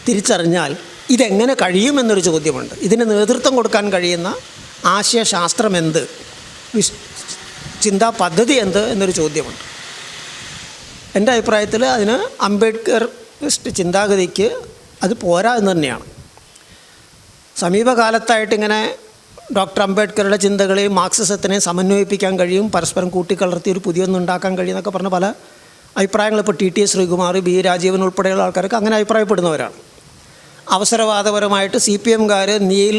തിരിച്ചറിഞ്ഞാൽ ഇതെങ്ങനെ കഴിയുമെന്നൊരു ചോദ്യമുണ്ട്. ഇതിന് നേതൃത്വം കൊടുക്കാൻ കഴിയുന്ന ആശയശാസ്ത്രം എന്ത്, ചിന്താ പദ്ധതി എന്ത് എന്നൊരു ചോദ്യമുണ്ട്. എൻ്റെ അഭിപ്രായത്തിൽ അതിന് അംബേദ്കർ ചിന്താഗതിക്ക് അത് പോരാ എന്ന് തന്നെയാണ്. സമീപകാലത്തായിട്ടിങ്ങനെ ഡോക്ടർ അംബേദ്കറുടെ ചിന്തകളെയും മാർക്സിസത്തിനെയും സമന്വയിപ്പിക്കാൻ കഴിയും, പരസ്പരം കൂട്ടിക്കലർത്തി ഒരു പുതിയൊന്നുണ്ടാക്കാൻ കഴിയുമെന്നൊക്കെ പറഞ്ഞ പല അഭിപ്രായങ്ങൾ ഇപ്പോൾ TT ശ്രീകുമാർ, B രാജീവൻ ഉൾപ്പെടെയുള്ള ആൾക്കാരൊക്കെ അങ്ങനെ അഭിപ്രായപ്പെടുന്നവരാണ്. അവസരവാദപരമായിട്ട് CPMകാർ നീൽ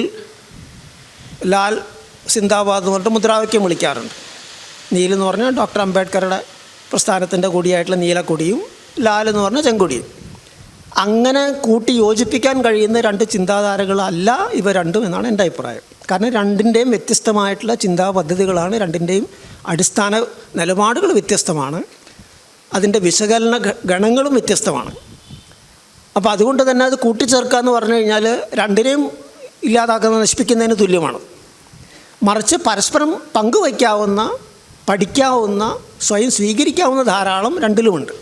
ലാൽ സിന്ദാബാദ് എന്ന് പറഞ്ഞിട്ട് മുദ്രാവാക്യം വിളിക്കാറുണ്ട്. നീൽ എന്ന് പറഞ്ഞാൽ ഡോക്ടർ അംബേദ്കറുടെ പ്രസ്ഥാനത്തിൻ്റെ കൊടിയായിട്ടുള്ള നീലക്കൊടിയും, ലാൽ എന്ന് പറഞ്ഞാൽ ചെങ്കൊടിയും. അങ്ങനെ കൂട്ടി യോജിപ്പിക്കാൻ കഴിയുന്ന രണ്ട് ചിന്താധാരകളല്ല ഇവ രണ്ടും എന്നാണ് എൻ്റെ അഭിപ്രായം. കാരണം രണ്ടിൻ്റെയും വ്യത്യസ്തമായിട്ടുള്ള ചിന്താ പദ്ധതികളാണ്, രണ്ടിൻ്റെയും അടിസ്ഥാന നിലപാടുകൾ വ്യത്യസ്തമാണ്, അതിൻ്റെ വിശകലന ഗണങ്ങളും വ്യത്യസ്തമാണ്. അപ്പോൾ അതുകൊണ്ട് തന്നെ അത് കൂട്ടിച്ചേർക്കുക എന്ന് പറഞ്ഞു കഴിഞ്ഞാൽ രണ്ടിനെയും ഇല്ലാതാക്കുന്ന, നശിപ്പിക്കുന്നതിന് തുല്യമാണ്. മറിച്ച് പരസ്പരം പങ്കുവയ്ക്കാവുന്ന, പഠിക്കാവുന്ന, സ്വയം സ്വീകരിക്കാവുന്ന ധാരാളം രണ്ടിലുമുണ്ട്.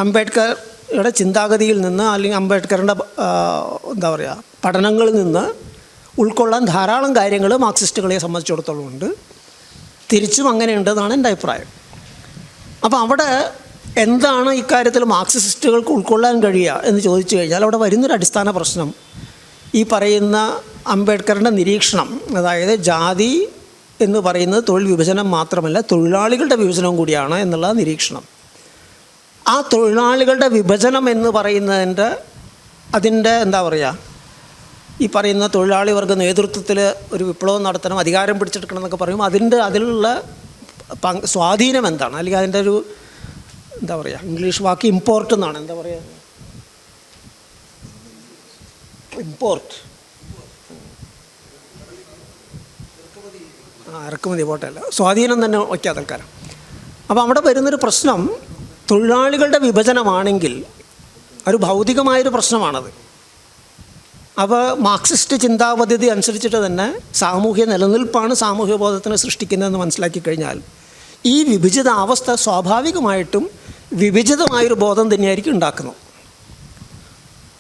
അംബേദ്കറുടെ ചിന്താഗതിയിൽ നിന്ന് അല്ലെങ്കിൽ അംബേദ്കറിൻ്റെ എന്താ പറയുക പഠനങ്ങളിൽ നിന്ന് ഉൾക്കൊള്ളാൻ ധാരാളം കാര്യങ്ങൾ മാർക്സിസ്റ്റുകളെ സംബന്ധിച്ചിടത്തോളം ഉണ്ട്. തിരിച്ചും അങ്ങനെയുണ്ടെന്നാണ് എൻ്റെ അഭിപ്രായം. അപ്പോൾ അവിടെ എന്താണ് ഇക്കാര്യത്തിൽ മാർക്സിസ്റ്റുകൾക്ക് ഉൾക്കൊള്ളാൻ കഴിയുക എന്ന് ചോദിച്ചു കഴിഞ്ഞാൽ അവിടെ വരുന്നൊരു അടിസ്ഥാന പ്രശ്നം ഈ പറയുന്ന അംബേദ്കറിൻ്റെ നിരീക്ഷണം, അതായത് ജാതി എന്ന് പറയുന്നത് തൊഴിൽ വിഭജനം മാത്രമല്ല തൊഴിലാളികളുടെ വിഭജനവും കൂടിയാണ് എന്നുള്ള നിരീക്ഷണം. ആ തൊഴിലാളികളുടെ വിഭജനം എന്ന് പറയുന്നതിൻ്റെ അതിൻ്റെ എന്താ പറയുക, ഈ പറയുന്ന തൊഴിലാളി വർഗ നേതൃത്വത്തിൽ ഒരു വിപ്ലവം നടത്തണം, അധികാരം പിടിച്ചെടുക്കണം എന്നൊക്കെ പറയും. അതിലുള്ള സ്വാധീനം എന്താണ്, അല്ലെങ്കിൽ അതിൻ്റെ ഒരു എന്താ പറയുക, ഇംഗ്ലീഷ് വാക്ക് ഇമ്പോർട്ട് എന്നാണ്, എന്താ പറയുക, ഇമ്പോർട്ട്, ഇറക്കുമതി പോട്ടല്ല, സ്വാധീനം തന്നെ വയ്ക്കാത്ത ആൾക്കാരാണ്. അപ്പോൾ അവിടെ വരുന്നൊരു പ്രശ്നം തൊഴിലാളികളുടെ വിഭജനമാണെങ്കിൽ ഒരു ഭൗതികമായൊരു പ്രശ്നമാണത്. അപ്പോൾ മാർക്സിസ്റ്റ് ചിന്താപദ്ധതി അനുസരിച്ചിട്ട് തന്നെ സാമൂഹ്യ നിലനിൽപ്പാണ് സാമൂഹ്യ ബോധത്തിന് സൃഷ്ടിക്കുന്നതെന്ന് മനസ്സിലാക്കി കഴിഞ്ഞാൽ ഈ വിഭജിതാവസ്ഥ സ്വാഭാവികമായിട്ടും വിഭജിതമായൊരു ബോധം തന്നെയായിരിക്കും ഉണ്ടാക്കുന്നത്.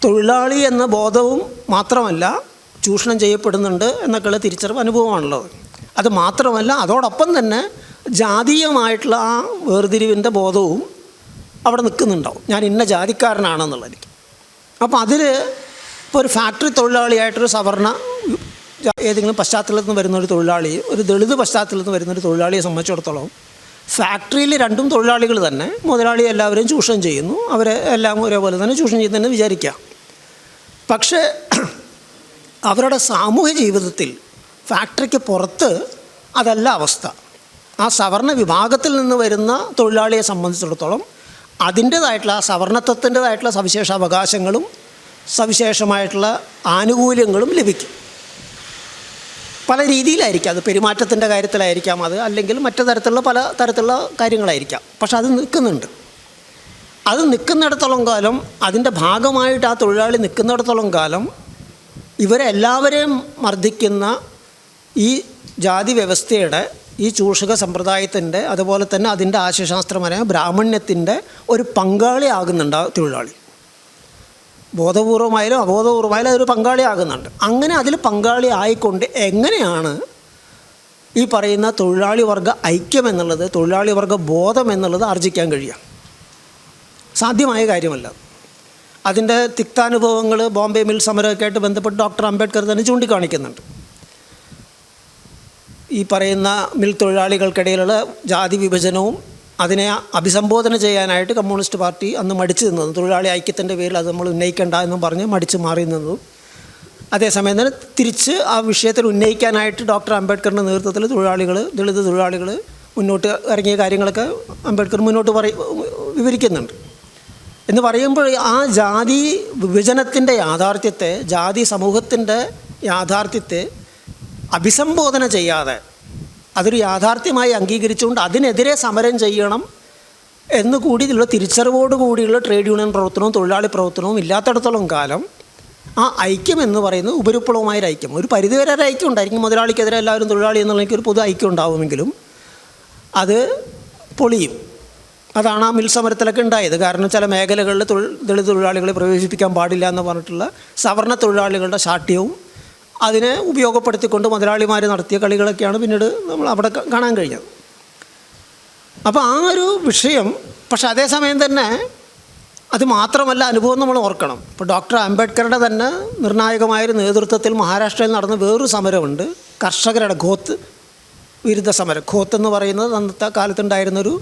തൊഴിലാളി എന്ന ബോധവും മാത്രമല്ല ചൂഷണം ചെയ്യപ്പെടുന്നുണ്ട് എന്നൊക്കെയുള്ള തിരിച്ചറിവ് അനുഭവമാണുള്ളത്. അത് മാത്രമല്ല അതോടൊപ്പം തന്നെ ജാതീയമായിട്ടുള്ള ആ വേർതിരിവിൻ്റെ ബോധവും അവിടെ നിൽക്കുന്നുണ്ടാവും. ഞാൻ ഇന്ന ജാതിക്കാരനാണെന്നുള്ളത്. അപ്പോൾ അതിൽ ഇപ്പോൾ ഒരു ഫാക്ടറി തൊഴിലാളിയായിട്ടൊരു സവർണ ഏതെങ്കിലും പശ്ചാത്തലത്തിൽ നിന്ന് വരുന്നൊരു തൊഴിലാളി, ഒരു ദളിത് പശ്ചാത്തലത്തിൽ നിന്ന് വരുന്നൊരു തൊഴിലാളിയെ സംബന്ധിച്ചിടത്തോളം ഫാക്ടറിയിൽ രണ്ടും തൊഴിലാളികൾ തന്നെ, മുതലാളി എല്ലാവരെയും ചൂഷണം ചെയ്യുന്നു, അവരെ എല്ലാം ഒരേപോലെ തന്നെ ചൂഷണം ചെയ്യുന്നതെന്ന് വിചാരിക്കാം. പക്ഷേ അവരുടെ സാമൂഹ്യ ജീവിതത്തിൽ ഫാക്ടറിക്ക് പുറത്ത് അതല്ല അവസ്ഥ. ആ സവർണ വിഭാഗത്തിൽ നിന്ന് വരുന്ന തൊഴിലാളിയെ സംബന്ധിച്ചിടത്തോളം അതിൻ്റേതായിട്ടുള്ള ആ സവർണത്വത്തിൻ്റേതായിട്ടുള്ള സവിശേഷ അവകാശങ്ങളും സവിശേഷമായിട്ടുള്ള ആനുകൂല്യങ്ങളും ലഭിക്കും. പല രീതിയിലായിരിക്കാം, അത് പെരുമാറ്റത്തിൻ്റെ കാര്യത്തിലായിരിക്കാം, അത് അല്ലെങ്കിൽ മറ്റു തരത്തിലുള്ള പല തരത്തിലുള്ള കാര്യങ്ങളായിരിക്കാം. പക്ഷെ അത് നിൽക്കുന്നുണ്ട്. അത് നിൽക്കുന്നിടത്തോളം കാലം, അതിൻ്റെ ഭാഗമായിട്ട് ആ തൊഴിലാളി നിൽക്കുന്നിടത്തോളം കാലം ഇവരെല്ലാവരെയും മർദ്ദിക്കുന്ന ഈ ജാതി വ്യവസ്ഥയുടെ, ഈ ചൂഷക സമ്പ്രദായത്തിൻ്റെ, അതുപോലെ തന്നെ അതിൻ്റെ ആശയശാസ്ത്രപരമായ ബ്രാഹ്മണ്യത്തിൻ്റെ ഒരു പങ്കാളിയാകുന്നുണ്ട് ആ തൊഴിലാളി. ബോധപൂർവമായാലും അബോധപൂർവമായാലും അതൊരു പങ്കാളിയാകുന്നുണ്ട്. അങ്ങനെ അതിൽ പങ്കാളി ആയിക്കൊണ്ട് എങ്ങനെയാണ് ഈ പറയുന്ന തൊഴിലാളി വർഗ ഐക്യം എന്നുള്ളത്, തൊഴിലാളി വർഗ ബോധം എന്നുള്ളത് ആർജിക്കാൻ കഴിയുക? സാധ്യമായ കാര്യമല്ല. അതിൻ്റെ തിക്താനുഭവങ്ങൾ ബോംബെ മിൽ സമരമൊക്കെ ആയിട്ട് ബന്ധപ്പെട്ട് ഡോക്ടർ അംബേദ്കർ തന്നെ ചൂണ്ടിക്കാണിക്കുന്നുണ്ട്. ഈ പറയുന്ന മിൽ തൊഴിലാളികൾക്കിടയിലുള്ള ജാതി വിഭജനവും അതിനെ അഭിസംബോധന ചെയ്യാനായിട്ട് കമ്മ്യൂണിസ്റ്റ് പാർട്ടി അന്ന് മടിച്ചു നിന്നതും, തൊഴിലാളി ഐക്യത്തിൻ്റെ പേരിൽ അത് നമ്മൾ ഉന്നയിക്കേണ്ട എന്നും പറഞ്ഞ് മടിച്ച് മാറി നിന്നതും, അതേസമയം തന്നെ തിരിച്ച് ആ വിഷയത്തിൽ ഉന്നയിക്കാനായിട്ട് ഡോക്ടർ അംബേദ്കറിൻ്റെ നേതൃത്വത്തിൽ തൊഴിലാളികൾ, ദളിത് തൊഴിലാളികൾ മുന്നോട്ട് ഇറങ്ങിയ കാര്യങ്ങളൊക്കെ അംബേദ്കർ മുന്നോട്ട് വിവരിക്കുന്നുണ്ട്. എന്ന് പറയുമ്പോൾ ആ ജാതി വിഭജനത്തിൻ്റെ യാഥാർത്ഥ്യത്തെ, ജാതി സമൂഹത്തിൻ്റെ യാഥാർത്ഥ്യത്തെ അഭിസംബോധന ചെയ്യാതെ അതൊരു യാഥാർത്ഥ്യമായി അംഗീകരിച്ചുകൊണ്ട് അതിനെതിരെ സമരം ചെയ്യണം എന്നുകൂടി ഇതിലുള്ള തിരിച്ചറിവോടുകൂടിയുള്ള ട്രേഡ് യൂണിയൻ പ്രവർത്തനവും തൊഴിലാളി പ്രവർത്തനവും ഇല്ലാത്തിടത്തോളം കാലം ആ ഐക്യം എന്ന് പറയുന്നത് ഉപരിപ്ലവമായൊരു ഐക്യം, ഒരു പരിധിവരെ ഒരു ഐക്യം ഉണ്ടായിരിക്കും. മുതലാളിക്കെതിരെ എല്ലാവരും തൊഴിലാളി എന്നുള്ള ഒരു പൊതു ഐക്യം ഉണ്ടാവുമെങ്കിലും അത് പൊളിയും. അതാണ് ആ മിൽ സമരത്തിലൊക്കെ ഉണ്ടായത്. കാരണം ചില മേഖലകളിൽ ദളിത് തൊഴിലാളികളെ പ്രവേശിപ്പിക്കാൻ പാടില്ല എന്ന് പറഞ്ഞിട്ടുള്ള സവർണ തൊഴിലാളികളുടെ ശാഠ്യവും അതിനെ ഉപയോഗപ്പെടുത്തിക്കൊണ്ട് മുതലാളിമാർ നടത്തിയ കളികളൊക്കെയാണ് പിന്നീട് നമ്മൾ അവിടെ കാണാൻ കഴിഞ്ഞത്. അപ്പോൾ ആ ഒരു വിഷയം, പക്ഷെ അതേസമയം തന്നെ അത് മാത്രമല്ല അനുഭവം നമ്മൾ ഓർക്കണം. ഇപ്പോൾ ഡോക്ടർ അംബേദ്കറുടെ തന്നെ നിർണായകമായൊരു നേതൃത്വത്തിൽ മഹാരാഷ്ട്രയിൽ നടന്ന വേറൊരു സമരമുണ്ട്, കർഷകരുടെ ഖോത്ത് വിരുദ്ധ സമരം. ഖോത്ത് എന്ന് പറയുന്നത് അന്നത്തെ കാലത്തുണ്ടായിരുന്നൊരു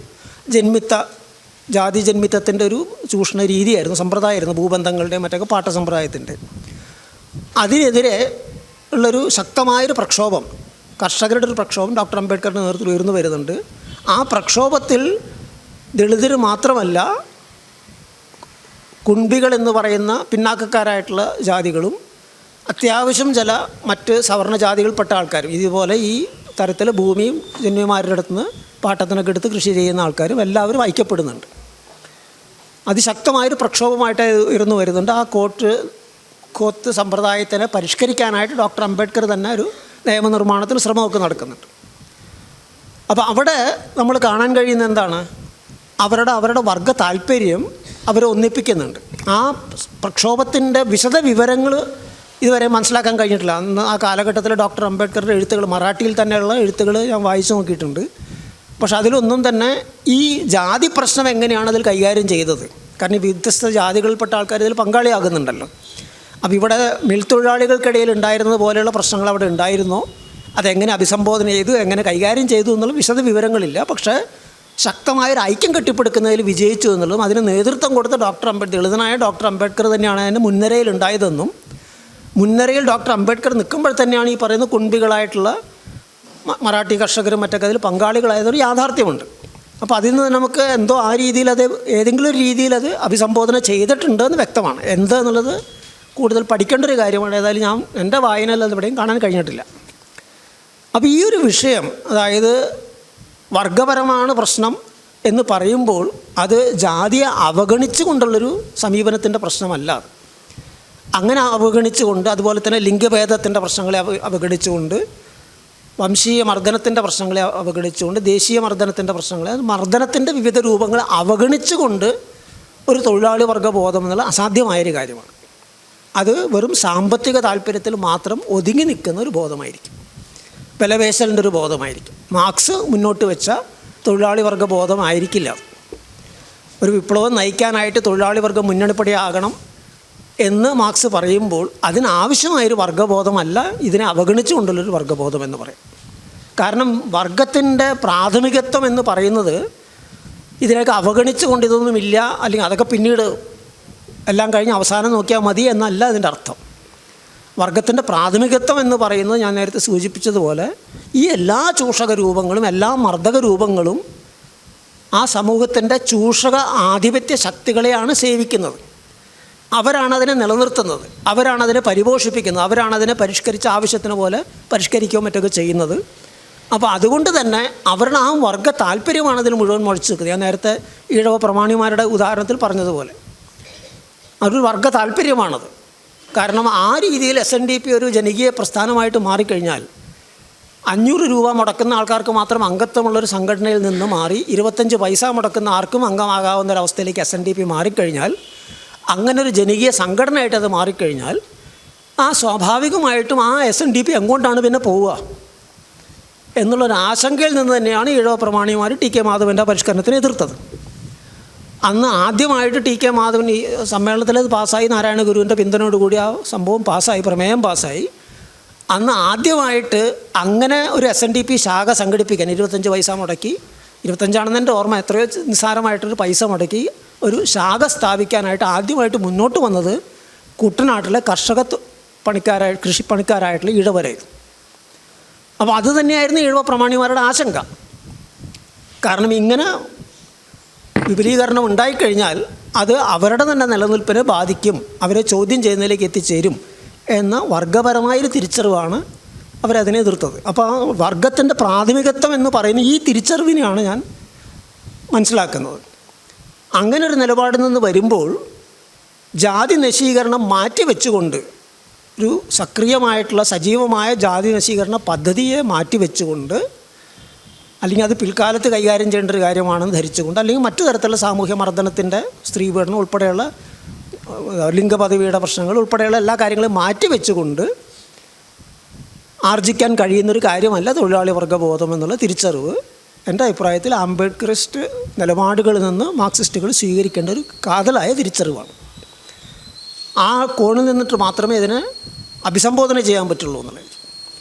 ജാതി ജന്മിത്തത്തിൻ്റെ ഒരു ചൂഷണ രീതിയായിരുന്നു, സമ്പ്രദായമായിരുന്നു, ഭൂബന്ധങ്ങളുടെയും മറ്റൊക്കെ പാട്ട സമ്പ്രദായത്തിൻ്റെ. അതിനെതിരെ ഉള്ളൊരു ശക്തമായൊരു പ്രക്ഷോഭം, കർഷകരുടെ ഒരു പ്രക്ഷോഭം ഡോക്ടർ അംബേദ്കറുടെ നേതൃത്വത്തിൽ ഉയർന്നു വരുന്നുണ്ട്. ആ പ്രക്ഷോഭത്തിൽ ദളിതർ മാത്രമല്ല, കുൺബികൾ എന്ന് പറയുന്ന പിന്നാക്കക്കാരായിട്ടുള്ള ജാതികളും അത്യാവശ്യം ചില മറ്റ് സവർണ ജാതികൾപ്പെട്ട ആൾക്കാരും, ഇതുപോലെ ഈ തരത്തിൽ ഭൂമിയും ജന്മിമാരുടെ അടുത്ത് നിന്ന് പാട്ടത്തിനൊക്കെ എടുത്ത് കൃഷി ചെയ്യുന്ന ആൾക്കാരും എല്ലാവരും ഐക്യപ്പെടുന്നുണ്ട്. അതിശക്തമായൊരു പ്രക്ഷോഭമായിട്ട് ഉയർന്നു വരുന്നുണ്ട്. ആ ഖോത്ത് സമ്പ്രദായത്തിനെ പരിഷ്കരിക്കാനായിട്ട് ഡോക്ടർ അംബേദ്കർ തന്നെ ഒരു നിയമനിർമ്മാണത്തിൽ ശ്രമമൊക്കെ നടക്കുന്നുണ്ട്. അപ്പോൾ അവിടെ നമ്മൾ കാണാൻ കഴിയുന്ന എന്താണ്, അവരുടെ വർഗ താല്പര്യം അവരെ ഒന്നിപ്പിക്കുന്നുണ്ട്. ആ പ്രക്ഷോഭത്തിൻ്റെ വിശദ വിവരങ്ങൾ ഇതുവരെ മനസ്സിലാക്കാൻ കഴിഞ്ഞിട്ടില്ല. അന്ന് ആ കാലഘട്ടത്തിൽ ഡോക്ടർ അംബേദ്കറുടെ എഴുത്തുകൾ, മറാഠിയിൽ തന്നെയുള്ള എഴുത്തുകൾ ഞാൻ വായിച്ചു നോക്കിയിട്ടുണ്ട്. പക്ഷെ അതിലൊന്നും തന്നെ ഈ ജാതി പ്രശ്നം എങ്ങനെയാണ് അതിൽ കൈകാര്യം ചെയ്തത്, കാരണം വ്യത്യസ്ത ജാതികളിൽപ്പെട്ട ആൾക്കാർ ഇതിൽ പങ്കാളിയാകുന്നുണ്ടല്ലോ. അപ്പോൾ ഇവിടെ മിൽ തൊഴിലാളികൾക്കിടയിൽ ഉണ്ടായിരുന്നത് പോലെയുള്ള പ്രശ്നങ്ങൾ അവിടെ ഉണ്ടായിരുന്നോ, അതെങ്ങനെ അഭിസംബോധന ചെയ്തു, എങ്ങനെ കൈകാര്യം ചെയ്തു എന്നുള്ള വിശദ വിവരങ്ങളില്ല. പക്ഷേ ശക്തമായൊരു ഐക്യം കെട്ടിപ്പടുക്കുന്നതിൽ വിജയിച്ചു എന്നുള്ളതും അതിന് നേതൃത്വം കൊടുത്ത ദളിതനായ ഡോക്ടർ അംബേദ്കർ തന്നെയാണ് അതിൻ്റെ മുൻനിരയിൽ ഉണ്ടായതെന്നും, മുൻനിരയിൽ ഡോക്ടർ അംബേദ്കർ നിൽക്കുമ്പോൾ തന്നെയാണ് ഈ പറയുന്ന കുൺബികളായിട്ടുള്ള മറാഠി കർഷകരും മറ്റൊക്കെ അതിൽ പങ്കാളികളായതൊരു യാഥാർത്ഥ്യമുണ്ട്. അപ്പോൾ അതിൽ നിന്ന് നമുക്ക് എന്തോ ആ രീതിയിൽ അത് ഏതെങ്കിലും ഒരു രീതിയിൽ അത് അഭിസംബോധന ചെയ്തിട്ടുണ്ട് എന്ന് വ്യക്തമാണ്. എന്താണെന്നുള്ളത് കൂടുതൽ പഠിക്കേണ്ട ഒരു കാര്യമാണ്. ഏതായാലും ഞാൻ എൻ്റെ വായനയിൽ അത് ഇവിടെയും കാണാൻ കഴിഞ്ഞിട്ടില്ല. അപ്പോൾ ഈ ഒരു വിഷയം, അതായത് വർഗപരമാണ് പ്രശ്നം എന്ന് പറയുമ്പോൾ അത് ജാതിയെ അവഗണിച്ചു കൊണ്ടുള്ളൊരു സമീപനത്തിൻ്റെ പ്രശ്നമല്ല. അങ്ങനെ അവഗണിച്ചുകൊണ്ട്, അതുപോലെ തന്നെ ലിംഗഭേദത്തിൻ്റെ പ്രശ്നങ്ങളെ അവഗണിച്ചുകൊണ്ട്, വംശീയ മർദ്ദനത്തിൻ്റെ പ്രശ്നങ്ങളെ അവഗണിച്ചുകൊണ്ട്, ദേശീയ മർദ്ദനത്തിൻ്റെ പ്രശ്നങ്ങളെ, മർദ്ദനത്തിൻ്റെ വിവിധ രൂപങ്ങളെ അവഗണിച്ചുകൊണ്ട് ഒരു തൊഴിലാളി വർഗ്ഗബോധം എന്നുള്ള അസാധ്യമായൊരു കാര്യമാണ്. അത് വെറും സാമ്പത്തിക താല്പര്യത്തിൽ മാത്രം ഒതുങ്ങി നിൽക്കുന്ന ഒരു ബോധമായിരിക്കും, വിലപേശലിൻ്റെ ഒരു ബോധമായിരിക്കും. മാർക്സ് മുന്നോട്ട് വെച്ച തൊഴിലാളി വർഗ്ഗ ബോധമായിരിക്കില്ല. ഒരു വിപ്ലവം നയിക്കാനായിട്ട് തൊഴിലാളി വർഗ്ഗം മുന്നണിപ്പടിയാകണം എന്ന് മാർക്സ് പറയുമ്പോൾ അതിനാവശ്യമായൊരു വർഗബോധമല്ല ഇതിനെ അവഗണിച്ചുകൊണ്ടുള്ളൊരു വർഗബോധം എന്ന് പറയും. കാരണം വർഗത്തിൻ്റെ പ്രാഥമികത്വം എന്ന് പറയുന്നത് ഇതിനൊക്കെ അവഗണിച്ചുകൊണ്ട് ഇതൊന്നുമില്ല, അല്ലെങ്കിൽ അതൊക്കെ പിന്നീട് എല്ലാം കഴിഞ്ഞ് അവസാനം നോക്കിയാൽ മതി എന്നല്ല അതിൻ്റെ അർത്ഥം. വർഗത്തിൻ്റെ പ്രാഥമികത്വം എന്ന് പറയുന്നത് ഞാൻ നേരത്തെ സൂചിപ്പിച്ചതുപോലെ ഈ എല്ലാ ചൂഷക രൂപങ്ങളും എല്ലാ മർദ്ദക രൂപങ്ങളും ആ സമൂഹത്തിൻ്റെ ചൂഷക ആധിപത്യ ശക്തികളെയാണ് സേവിക്കുന്നത്. അവരാണതിനെ നിലനിർത്തുന്നത്, അവരാണതിനെ പരിപോഷിപ്പിക്കുന്നത്, അവരാണതിനെ പരിഷ്കരിച്ച ആവശ്യത്തിന് പോലെ പരിഷ്കരിക്കുകയോ മറ്റൊക്കെ ചെയ്യുന്നത്. അപ്പോൾ അതുകൊണ്ട് തന്നെ അവരുടെ ആ വർഗ താല്പര്യമാണ് അതിൽ മുഴുവൻ മുഴച്ചു നിൽക്കുന്നത്. ഞാൻ നേരത്തെ ഈഴവ പ്രമാണിമാരുടെ ഉദാഹരണത്തിൽ പറഞ്ഞതുപോലെ അതൊരു വർഗ താല്പര്യമാണത്. കാരണം ആ രീതിയിൽ SNDP ഒരു ജനകീയ പ്രസ്ഥാനമായിട്ട് മാറിക്കഴിഞ്ഞാൽ 500 രൂപ മുടക്കുന്ന ആൾക്കാർക്ക് മാത്രം അംഗത്വമുള്ളൊരു സംഘടനയിൽ നിന്ന് മാറി 25 പൈസ മുടക്കുന്ന ആർക്കും അംഗമാകാവുന്ന ഒരവസ്ഥയിലേക്ക് SNDP മാറിക്കഴിഞ്ഞാൽ, അങ്ങനെ ഒരു ജനകീയ സംഘടനയായിട്ട് അത് മാറിക്കഴിഞ്ഞാൽ സ്വാഭാവികമായിട്ടും ആ SNDP എങ്ങോട്ടാണ് പിന്നെ പോവുക എന്നുള്ളൊരു ആശങ്കയിൽ നിന്ന് തന്നെയാണ് ഈഴവ പ്രമാണിമാർ TK മാധവൻ്റെ പരിഷ്കരണത്തിന് എതിർത്തത്. അന്ന് ആദ്യമായിട്ട് TK മാധവൻ ഈ സമ്മേളനത്തിൽ അത് പാസ്സായി, നാരായണ ഗുരുവിൻ്റെ പിന്തുണയോടുകൂടി ആ സംഭവം പാസ്സായി, പ്രമേയം പാസ്സായി. അന്ന് ആദ്യമായിട്ട് അങ്ങനെ ഒരു SNDP ശാഖ സംഘടിപ്പിക്കാൻ 25 പൈസ മുടക്കി, 25ആണെന്ന് എൻ്റെ ഓർമ്മ, എത്രയോ നിസ്സാരമായിട്ടൊരു പൈസ മുടക്കി ഒരു ശാഖ സ്ഥാപിക്കാനായിട്ട് ആദ്യമായിട്ട് മുന്നോട്ട് വന്നത് കുട്ടനാട്ടിലെ കൃഷിപ്പണിക്കാരായിട്ടുള്ള ഈഴവരായിരുന്നു. അപ്പോൾ അത് തന്നെയായിരുന്നു ഈഴവ പ്രമാണിമാരുടെ ആശങ്ക. കാരണം ഇങ്ങനെ വിപുലീകരണം ഉണ്ടായിക്കഴിഞ്ഞാൽ അത് അവരുടെ തന്നെ നിലനിൽപ്പിനെ ബാധിക്കും, അവരെ ചോദ്യം ചെയ്യുന്നതിലേക്ക് എത്തിച്ചേരും എന്ന വർഗപരമായൊരു തിരിച്ചറിവാണ് അവരതിനെ എതിർത്തത്. അപ്പോൾ ആ വർഗത്തിൻ്റെ പ്രാഥമികത്വം എന്ന് പറയുന്ന ഈ തിരിച്ചറിവിനെയാണ് ഞാൻ മനസ്സിലാക്കുന്നത്. അങ്ങനെ ഒരു നിലപാടിൽ നിന്ന് വരുമ്പോൾ ജാതി നശീകരണം മാറ്റിവെച്ചുകൊണ്ട്, ഒരു സക്രിയമായിട്ടുള്ള സജീവമായ ജാതി നശീകരണ പദ്ധതിയെ മാറ്റിവെച്ചുകൊണ്ട്, അല്ലെങ്കിൽ അത് പിൽക്കാലത്ത് കൈകാര്യം ചെയ്യേണ്ട ഒരു കാര്യമാണെന്ന് ധരിച്ചുകൊണ്ട്, അല്ലെങ്കിൽ മറ്റു തരത്തിലുള്ള സാമൂഹ്യ മർദ്ദനത്തിൻ്റെ, സ്ത്രീപീഡനം ഉൾപ്പെടെയുള്ള ലിംഗപദവിയുടെ പ്രശ്നങ്ങൾ ഉൾപ്പെടെയുള്ള എല്ലാ കാര്യങ്ങളും മാറ്റിവെച്ചുകൊണ്ട് ആർജിക്കാൻ കഴിയുന്നൊരു കാര്യമല്ല തൊഴിലാളി വർഗബോധം എന്നുള്ള തിരിച്ചറിവ് എൻ്റെ അഭിപ്രായത്തിൽ അംബേദ്കറിസ്റ്റ് നിലപാടുകളിൽ നിന്ന് മാർക്സിസ്റ്റുകൾ സ്വീകരിക്കേണ്ട ഒരു കാതലായ തിരിച്ചറിവാണ്. ആ കോണിൽ നിന്നിട്ട് മാത്രമേ ഇതിനെ അഭിസംബോധന ചെയ്യാൻ പറ്റുള്ളൂ എന്നുള്ളത്.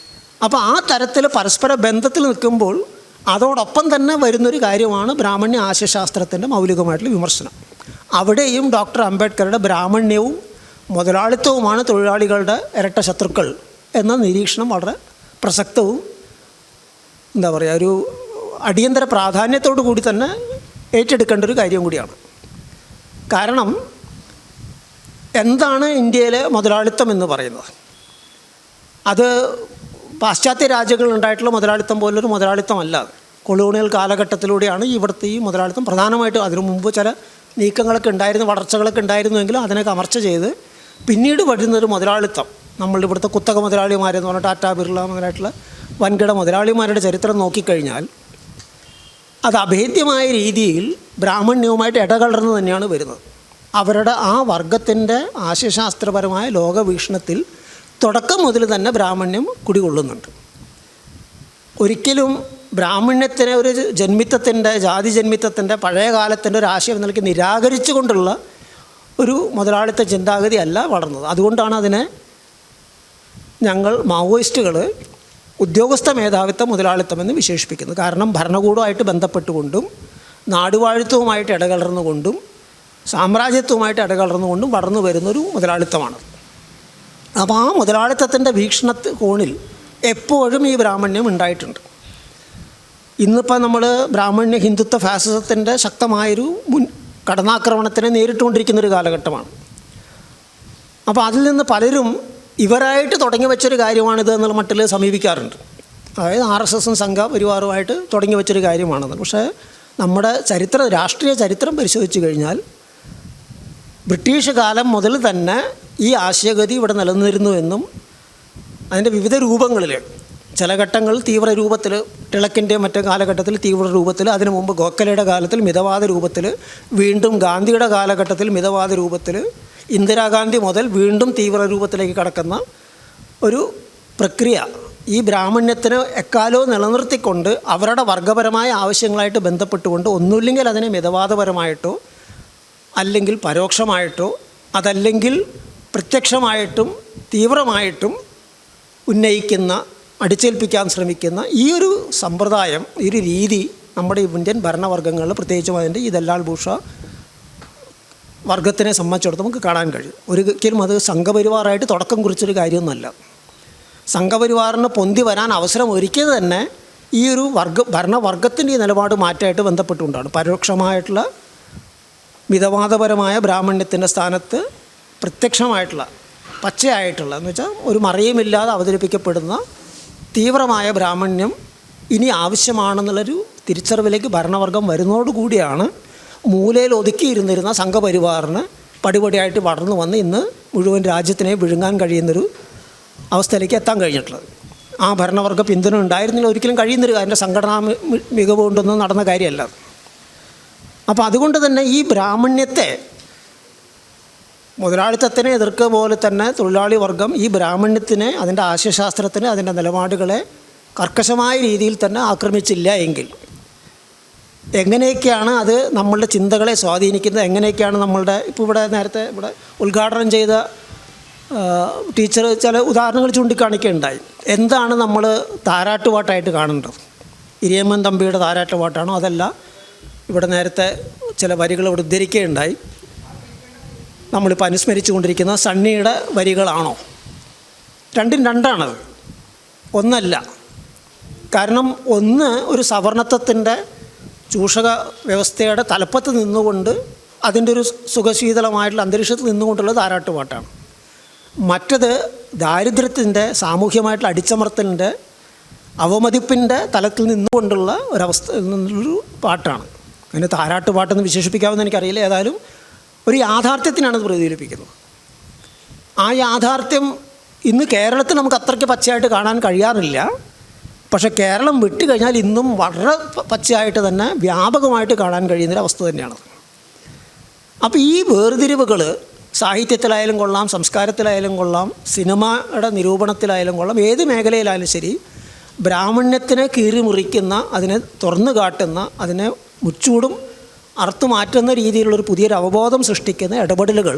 അപ്പോൾ ആ തരത്തിൽ പരസ്പര ബന്ധത്തിൽ നിൽക്കുമ്പോൾ അതോടൊപ്പം തന്നെ വരുന്നൊരു കാര്യമാണ് ബ്രാഹ്മണ്യ ആശയശാസ്ത്രത്തിൻ്റെ മൗലികമായിട്ടുള്ള വിമർശനം. അവിടെയും ഡോക്ടർ അംബേദ്കറുടെ ബ്രാഹ്മണ്യവും മുതലാളിത്തവുമാണ് തൊഴിലാളികളുടെ ഇരട്ട ശത്രുക്കൾ എന്ന നിരീക്ഷണം വളരെ പ്രസക്തവും ഒരു അടിയന്തര പ്രാധാന്യത്തോടു കൂടി തന്നെ ഏറ്റെടുക്കേണ്ട ഒരു കാര്യം കൂടിയാണ്. കാരണം എന്താണ് ഇന്ത്യയിലെ മുതലാളിത്തം എന്ന് പറയുന്നത്? അത് പാശ്ചാത്യ രാജ്യങ്ങളുണ്ടായിട്ടുള്ള മുതലാളിത്തം പോലൊരു മുതലാളിത്തമല്ല. കൊളോണിയൽ കാലഘട്ടത്തിലൂടെയാണ് ഇവിടുത്തെ ഈ മുതലാളിത്തം പ്രധാനമായിട്ടും. അതിനു മുമ്പ് ചില നീക്കങ്ങളൊക്കെ ഉണ്ടായിരുന്നു, വളർച്ചകളൊക്കെ ഉണ്ടായിരുന്നുവെങ്കിലും അതിനൊക്കെ അമർച്ച ചെയ്ത് പിന്നീട് വരുന്നൊരു മുതലാളിത്തം, നമ്മളുടെ ഇവിടുത്തെ കുത്തക മുതലാളിമാരെന്ന് പറഞ്ഞാൽ ടാറ്റ, ബിർള മുതലായിട്ടുള്ള വൻകിട മുതലാളിമാരുടെ ചരിത്രം നോക്കിക്കഴിഞ്ഞാൽ അത് അഭേദ്യമായ രീതിയിൽ ബ്രാഹ്മണ്യവുമായിട്ട് ഇടകലർന്ന് തന്നെയാണ് വരുന്നത്. അവരുടെ ആ വർഗത്തിൻ്റെ ആശയശാസ്ത്രപരമായ ലോകവീക്ഷണത്തിൽ തുടക്കം മുതൽ തന്നെ ബ്രാഹ്മണ്യം കുടികൊള്ളുന്നുണ്ട്. ഒരിക്കലും ബ്രാഹ്മണ്യത്തിനെ ഒരു ജന്മിത്തത്തിൻ്റെ, ജാതി ജന്മിത്തത്തിൻ്റെ പഴയ കാലത്തിൻ്റെ ഒരു ആശയം നൽകി നിരാകരിച്ചു കൊണ്ടുള്ള ഒരു മുതലാളിത്ത ചിന്താഗതി അല്ല വളർന്നത്. അതുകൊണ്ടാണ് അതിനെ ഞങ്ങൾ മാവോയിസ്റ്റുകൾ ഉദ്യോഗസ്ഥ മേധാവിത്വ മുതലാളിത്തം എന്ന് വിശേഷിപ്പിക്കുന്നത്. കാരണം ഭരണകൂടമായിട്ട് ബന്ധപ്പെട്ടുകൊണ്ടും നാടുവാഴിത്വവുമായിട്ട് ഇടകലർന്നുകൊണ്ടും സാമ്രാജ്യത്വവുമായിട്ട് ഇടകലർന്നുകൊണ്ടും വളർന്നു വരുന്നൊരു മുതലാളിത്തമാണ്. അപ്പോൾ ആ മുതലാളിത്തത്തിൻ്റെ കോണിൽ എപ്പോഴും ഈ ബ്രാഹ്മണ്യം ഉണ്ടായിട്ടുണ്ട്. ഇന്നിപ്പോൾ നമ്മൾ ബ്രാഹ്മണ്യ ഹിന്ദുത്വ ഫാസിസത്തിൻ്റെ ശക്തമായൊരു കടന്നാക്രമണത്തിനെ നേരിട്ടുകൊണ്ടിരിക്കുന്നൊരു കാലഘട്ടമാണ്. അപ്പോൾ അതിൽ നിന്ന് പലരും ഇവരായിട്ട് തുടങ്ങി വെച്ചൊരു കാര്യമാണിത് എന്നുള്ള മട്ടിൽ സമീപിക്കാറുണ്ട്. അതായത് RSSും സംഘപരിവാറുമായിട്ട് തുടങ്ങി വെച്ചൊരു കാര്യമാണെന്ന്. പക്ഷേ നമ്മുടെ രാഷ്ട്രീയ ചരിത്രം പരിശോധിച്ച് കഴിഞ്ഞാൽ ബ്രിട്ടീഷ് കാലം മുതൽ തന്നെ ഈ ആശയഗതി ഇവിടെ നിലനിന്നിരുന്നുവെന്നും അതിൻ്റെ വിവിധ രൂപങ്ങളിൽ, ചില ഘട്ടങ്ങളിൽ തീവ്ര രൂപത്തിൽ, ടിളക്കിൻ്റെ മറ്റു കാലഘട്ടത്തിൽ തീവ്ര രൂപത്തിൽ, അതിനു മുമ്പ് ഗോഖലെയുടെ കാലത്തിൽ മിതവാദ രൂപത്തിൽ, വീണ്ടും ഗാന്ധിയുടെ കാലഘട്ടത്തിൽ മിതവാദ രൂപത്തിൽ, ഇന്ദിരാഗാന്ധി മുതൽ വീണ്ടും തീവ്ര രൂപത്തിലേക്ക് കടക്കുന്ന ഒരു പ്രക്രിയ ഈ ബ്രാഹ്മണ്യത്തിന് എക്കാലവും നിലനിർത്തിക്കൊണ്ട് അവരുടെ വർഗപരമായ ആവശ്യങ്ങളായിട്ട് ബന്ധപ്പെട്ടുകൊണ്ട് ഒന്നുമില്ലെങ്കിൽ അതിനെ മിതവാദപരമായിട്ടോ അല്ലെങ്കിൽ പരോക്ഷമായിട്ടോ അതല്ലെങ്കിൽ പ്രത്യക്ഷമായിട്ടും തീവ്രമായിട്ടും ഉന്നയിക്കുന്ന, അടിച്ചേൽപ്പിക്കാൻ ശ്രമിക്കുന്ന ഈ ഒരു സമ്പ്രദായം, ഈ ഒരു രീതി നമ്മുടെ ഇന്ത്യൻ ഭരണവർഗ്ഗങ്ങളിൽ, പ്രത്യേകിച്ചും അതിൻ്റെ ഈ ദല്ലാൽ ബൂഷ വർഗത്തിനെ സംബന്ധിച്ചിടത്തോളം നമുക്ക് കാണാൻ കഴിയും. ഒരിക്കലും അത് സംഘപരിവാറായിട്ട് തുടക്കം കുറിച്ചൊരു കാര്യമൊന്നുമല്ല. സംഘപരിവാറിന് പൊന്തി വരാൻ അവസരം ഒരുക്കിയത് തന്നെ ഈ ഒരു ഭരണവർഗത്തിൻ്റെ ഈ നിലപാട് മാറ്റമായിട്ട് ബന്ധപ്പെട്ടുകൊണ്ടാണ്. പരോക്ഷമായിട്ടുള്ള മിതവാദപരമായ ബ്രാഹ്മണ്യത്തിൻ്റെ സ്ഥാനത്ത് പ്രത്യക്ഷമായിട്ടുള്ള, പച്ചയായിട്ടുള്ള എന്ന് വെച്ചാൽ ഒരു മറയുമില്ലാതെ അവതരിപ്പിക്കപ്പെടുന്ന തീവ്രമായ ബ്രാഹ്മണ്യം ഇനി ആവശ്യമാണെന്നുള്ളൊരു തിരിച്ചറിവിലേക്ക് ഭരണവർഗം വരുന്നതോടുകൂടിയാണ് മൂലയിൽ ഒതുക്കിയിരുന്നിരുന്ന സംഘപരിവാറിന് പടിപടിയായിട്ട് വളർന്നു വന്ന് ഇന്ന് മുഴുവൻ രാജ്യത്തിനെ വിഴുങ്ങാൻ കഴിയുന്നൊരു അവസ്ഥയിലേക്ക് എത്താൻ കഴിഞ്ഞിട്ടുള്ളത്. ആ ഭരണവർഗ പിന്തുണ ഉണ്ടായിരുന്നില്ല, ഒരിക്കലും കഴിയുന്നൊരു അതിൻ്റെ സംഘടനാ മികവ് കൊണ്ടൊന്നും നടന്ന കാര്യമല്ല. അപ്പോൾ അതുകൊണ്ട് തന്നെ ഈ ബ്രാഹ്മണ്യത്തെ, മുതലാളിത്തത്തിനെ എതിർക്കുക പോലെ തന്നെ തൊഴിലാളി വർഗം ഈ ബ്രാഹ്മണ്യത്തിനെ, അതിൻ്റെ ആശയശാസ്ത്രത്തിന്, അതിൻ്റെ നിലപാടുകളെ കർക്കശമായ രീതിയിൽ തന്നെ ആക്രമിച്ചില്ല എങ്കിൽ എങ്ങനെയൊക്കെയാണ് അത് നമ്മളുടെ ചിന്തകളെ സ്വാധീനിക്കുന്നത്, എങ്ങനെയൊക്കെയാണ് നമ്മളുടെ ഇപ്പോൾ ഇവിടെ നേരത്തെ ഇവിടെ ഉദ്ഘാടനം ചെയ്ത ടീച്ചർ ചില ഉദാഹരണങ്ങൾ ചൂണ്ടിക്കാണിക്കുകയുണ്ടായി. എന്താണ് നമ്മൾ താരാട്ടുപാട്ടായിട്ട് കാണേണ്ടത്? ഇരിയമ്മൻ തമ്പിയുടെ താരാട്ടുപാട്ടാണോ, അതല്ല ഇവിടെ നേരത്തെ ചില വരികൾ ഇവിടെ ഉദ്ധരിക്കുകയുണ്ടായി, നമ്മളിപ്പോൾ അനുസ്മരിച്ചു കൊണ്ടിരിക്കുന്ന സണ്ണിയുടെ വരികളാണോ? രണ്ടും രണ്ടാണത്, ഒന്നല്ല. കാരണം ഒന്ന് ഒരു സവർണത്വത്തിൻ്റെ ചൂഷക വ്യവസ്ഥയുടെ തലപ്പത്ത് നിന്നുകൊണ്ട് അതിൻ്റെ ഒരു സുഖശീതളമായിട്ടുള്ള അന്തരീക്ഷത്തിൽ നിന്നുകൊണ്ടുള്ള താരാട്ടുപാട്ടാണ്. മറ്റത് ദാരിദ്ര്യത്തിൻ്റെ, സാമൂഹ്യമായിട്ടുള്ള അടിച്ചമർത്തലിൻ്റെ, അവമതിപ്പിൻ്റെ തലത്തിൽ നിന്നുകൊണ്ടുള്ള നിന്നുള്ളൊരു പാട്ടാണ്. അതിന് താരാട്ടുപാട്ടെന്ന് വിശേഷിപ്പിക്കാമെന്ന് എനിക്കറിയില്ല. ഏതായാലും ഒരു യാഥാർത്ഥ്യത്തിനാണ് ഇത് പ്രതിഫലിപ്പിക്കുന്നത്. ആ യാഥാർത്ഥ്യം ഇന്ന് കേരളത്തിൽ നമുക്ക് അത്രയ്ക്ക് പച്ചയായിട്ട് കാണാൻ കഴിയാറില്ല. പക്ഷേ കേരളം വിട്ടുകഴിഞ്ഞാൽ ഇന്നും വളരെ പച്ചയായിട്ട് തന്നെ വ്യാപകമായിട്ട് കാണാൻ കഴിയുന്നൊരവസ്ഥ തന്നെയാണ്. അപ്പോൾ ഈ വേർതിരിവുകൾ സാഹിത്യത്തിലായാലും കൊള്ളാം, സംസ്കാരത്തിലായാലും കൊള്ളാം, സിനിമയുടെ നിരൂപണത്തിലായാലും കൊള്ളാം, ഏത് മേഖലയിലായാലും ശരി, ബ്രാഹ്മണ്യത്തിനെ കീറിമുറിക്കുന്ന, അതിനെ തുറന്നു കാട്ടുന്ന, അതിനെ മുച്ചൂടും അറുത്തു മാറ്റുന്ന രീതിയിലുള്ളൊരു പുതിയൊരു അവബോധം സൃഷ്ടിക്കുന്ന ഇടപെടലുകൾ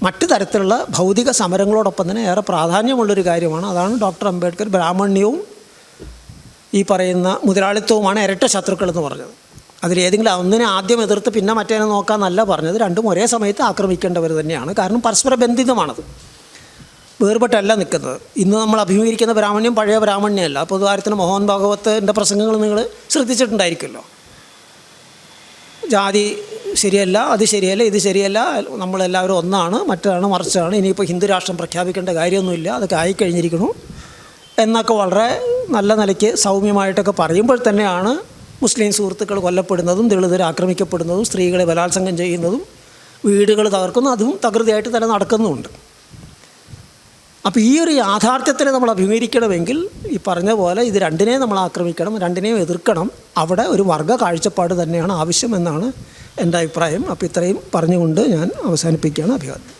മറ്റു തരത്തിലുള്ള ഭൗതിക സമരങ്ങളോടൊപ്പം തന്നെ ഏറെ പ്രാധാന്യമുള്ളൊരു കാര്യമാണ്. അതാണ് ഡോക്ടർ അംബേദ്കർ ബ്രാഹ്മണ്യവും ഈ പറയുന്ന മുതലാളിത്തവുമാണ് ഇരട്ട ശത്രുക്കളെന്ന് പറഞ്ഞത്. അതിലേതെങ്കിലും ഒന്നിനെ ആദ്യം എതിർത്ത് പിന്നെ മറ്റേനെ നോക്കാമെന്നല്ല പറഞ്ഞത്. രണ്ടും ഒരേ സമയത്ത് ആക്രമിക്കേണ്ടവർ തന്നെയാണ്. കാരണം പരസ്പര ബന്ധിതമാണത്, വേർപെട്ടല്ല നിൽക്കുന്നത്. ഇന്ന് നമ്മൾ അഭിമുഖീകരിക്കുന്ന ബ്രാഹ്മണ്യം പഴയ ബ്രാഹ്മണ്യമല്ല. അപ്പോൾ ഉദാഹരണത്തിന് മോഹൻ ഭാഗവത്തിൻ്റെ പ്രസംഗങ്ങൾ നിങ്ങൾ ശ്രദ്ധിച്ചിട്ടുണ്ടായിരിക്കുമല്ലോ. ജാതി ശരിയല്ല, അത് ശരിയല്ല, ഇത് ശരിയല്ല, നമ്മളെല്ലാവരും ഒന്നാണ്, മറ്റാണ്, മറിച്ചാണ്, ഇനിയിപ്പോൾ ഹിന്ദു രാഷ്ട്രം പ്രഖ്യാപിക്കേണ്ട കാര്യമൊന്നുമില്ല, അതൊക്കെ ആയിക്കഴിഞ്ഞിരിക്കുന്നു എന്നൊക്കെ വളരെ നല്ല നിലയ്ക്ക് സൗമ്യമായിട്ടൊക്കെ പറയുമ്പോൾ തന്നെയാണ് മുസ്ലിം സുഹൃത്തുക്കൾ കൊല്ലപ്പെടുന്നതും, ദളിതർ ആക്രമിക്കപ്പെടുന്നതും, സ്ത്രീകളെ ബലാത്സംഗം ചെയ്യുന്നതും, വീടുകൾ തകർക്കുന്നതും, അതും തകൃതിയായിട്ട് തന്നെ നടക്കുന്നുമുണ്ട്. അപ്പോൾ ഈ ഒരു യാഥാർത്ഥ്യത്തിനെ നമ്മൾ അഭിമുഖീകരിക്കണമെങ്കിൽ ഈ പറഞ്ഞ പോലെ ഇത് രണ്ടിനെയും നമ്മൾ ആക്രമിക്കണം, രണ്ടിനെയും എതിർക്കണം. അവിടെ ഒരു വർഗ്ഗ കാഴ്ചപ്പാട് തന്നെയാണ് ആവശ്യം എന്നാണ് എൻ്റെ അഭിപ്രായം. അപ്പോൾ ഇത്രയും പറഞ്ഞുകൊണ്ട് ഞാൻ അവസാനിപ്പിക്കുകയാണ്. അഭിവാദ്യം.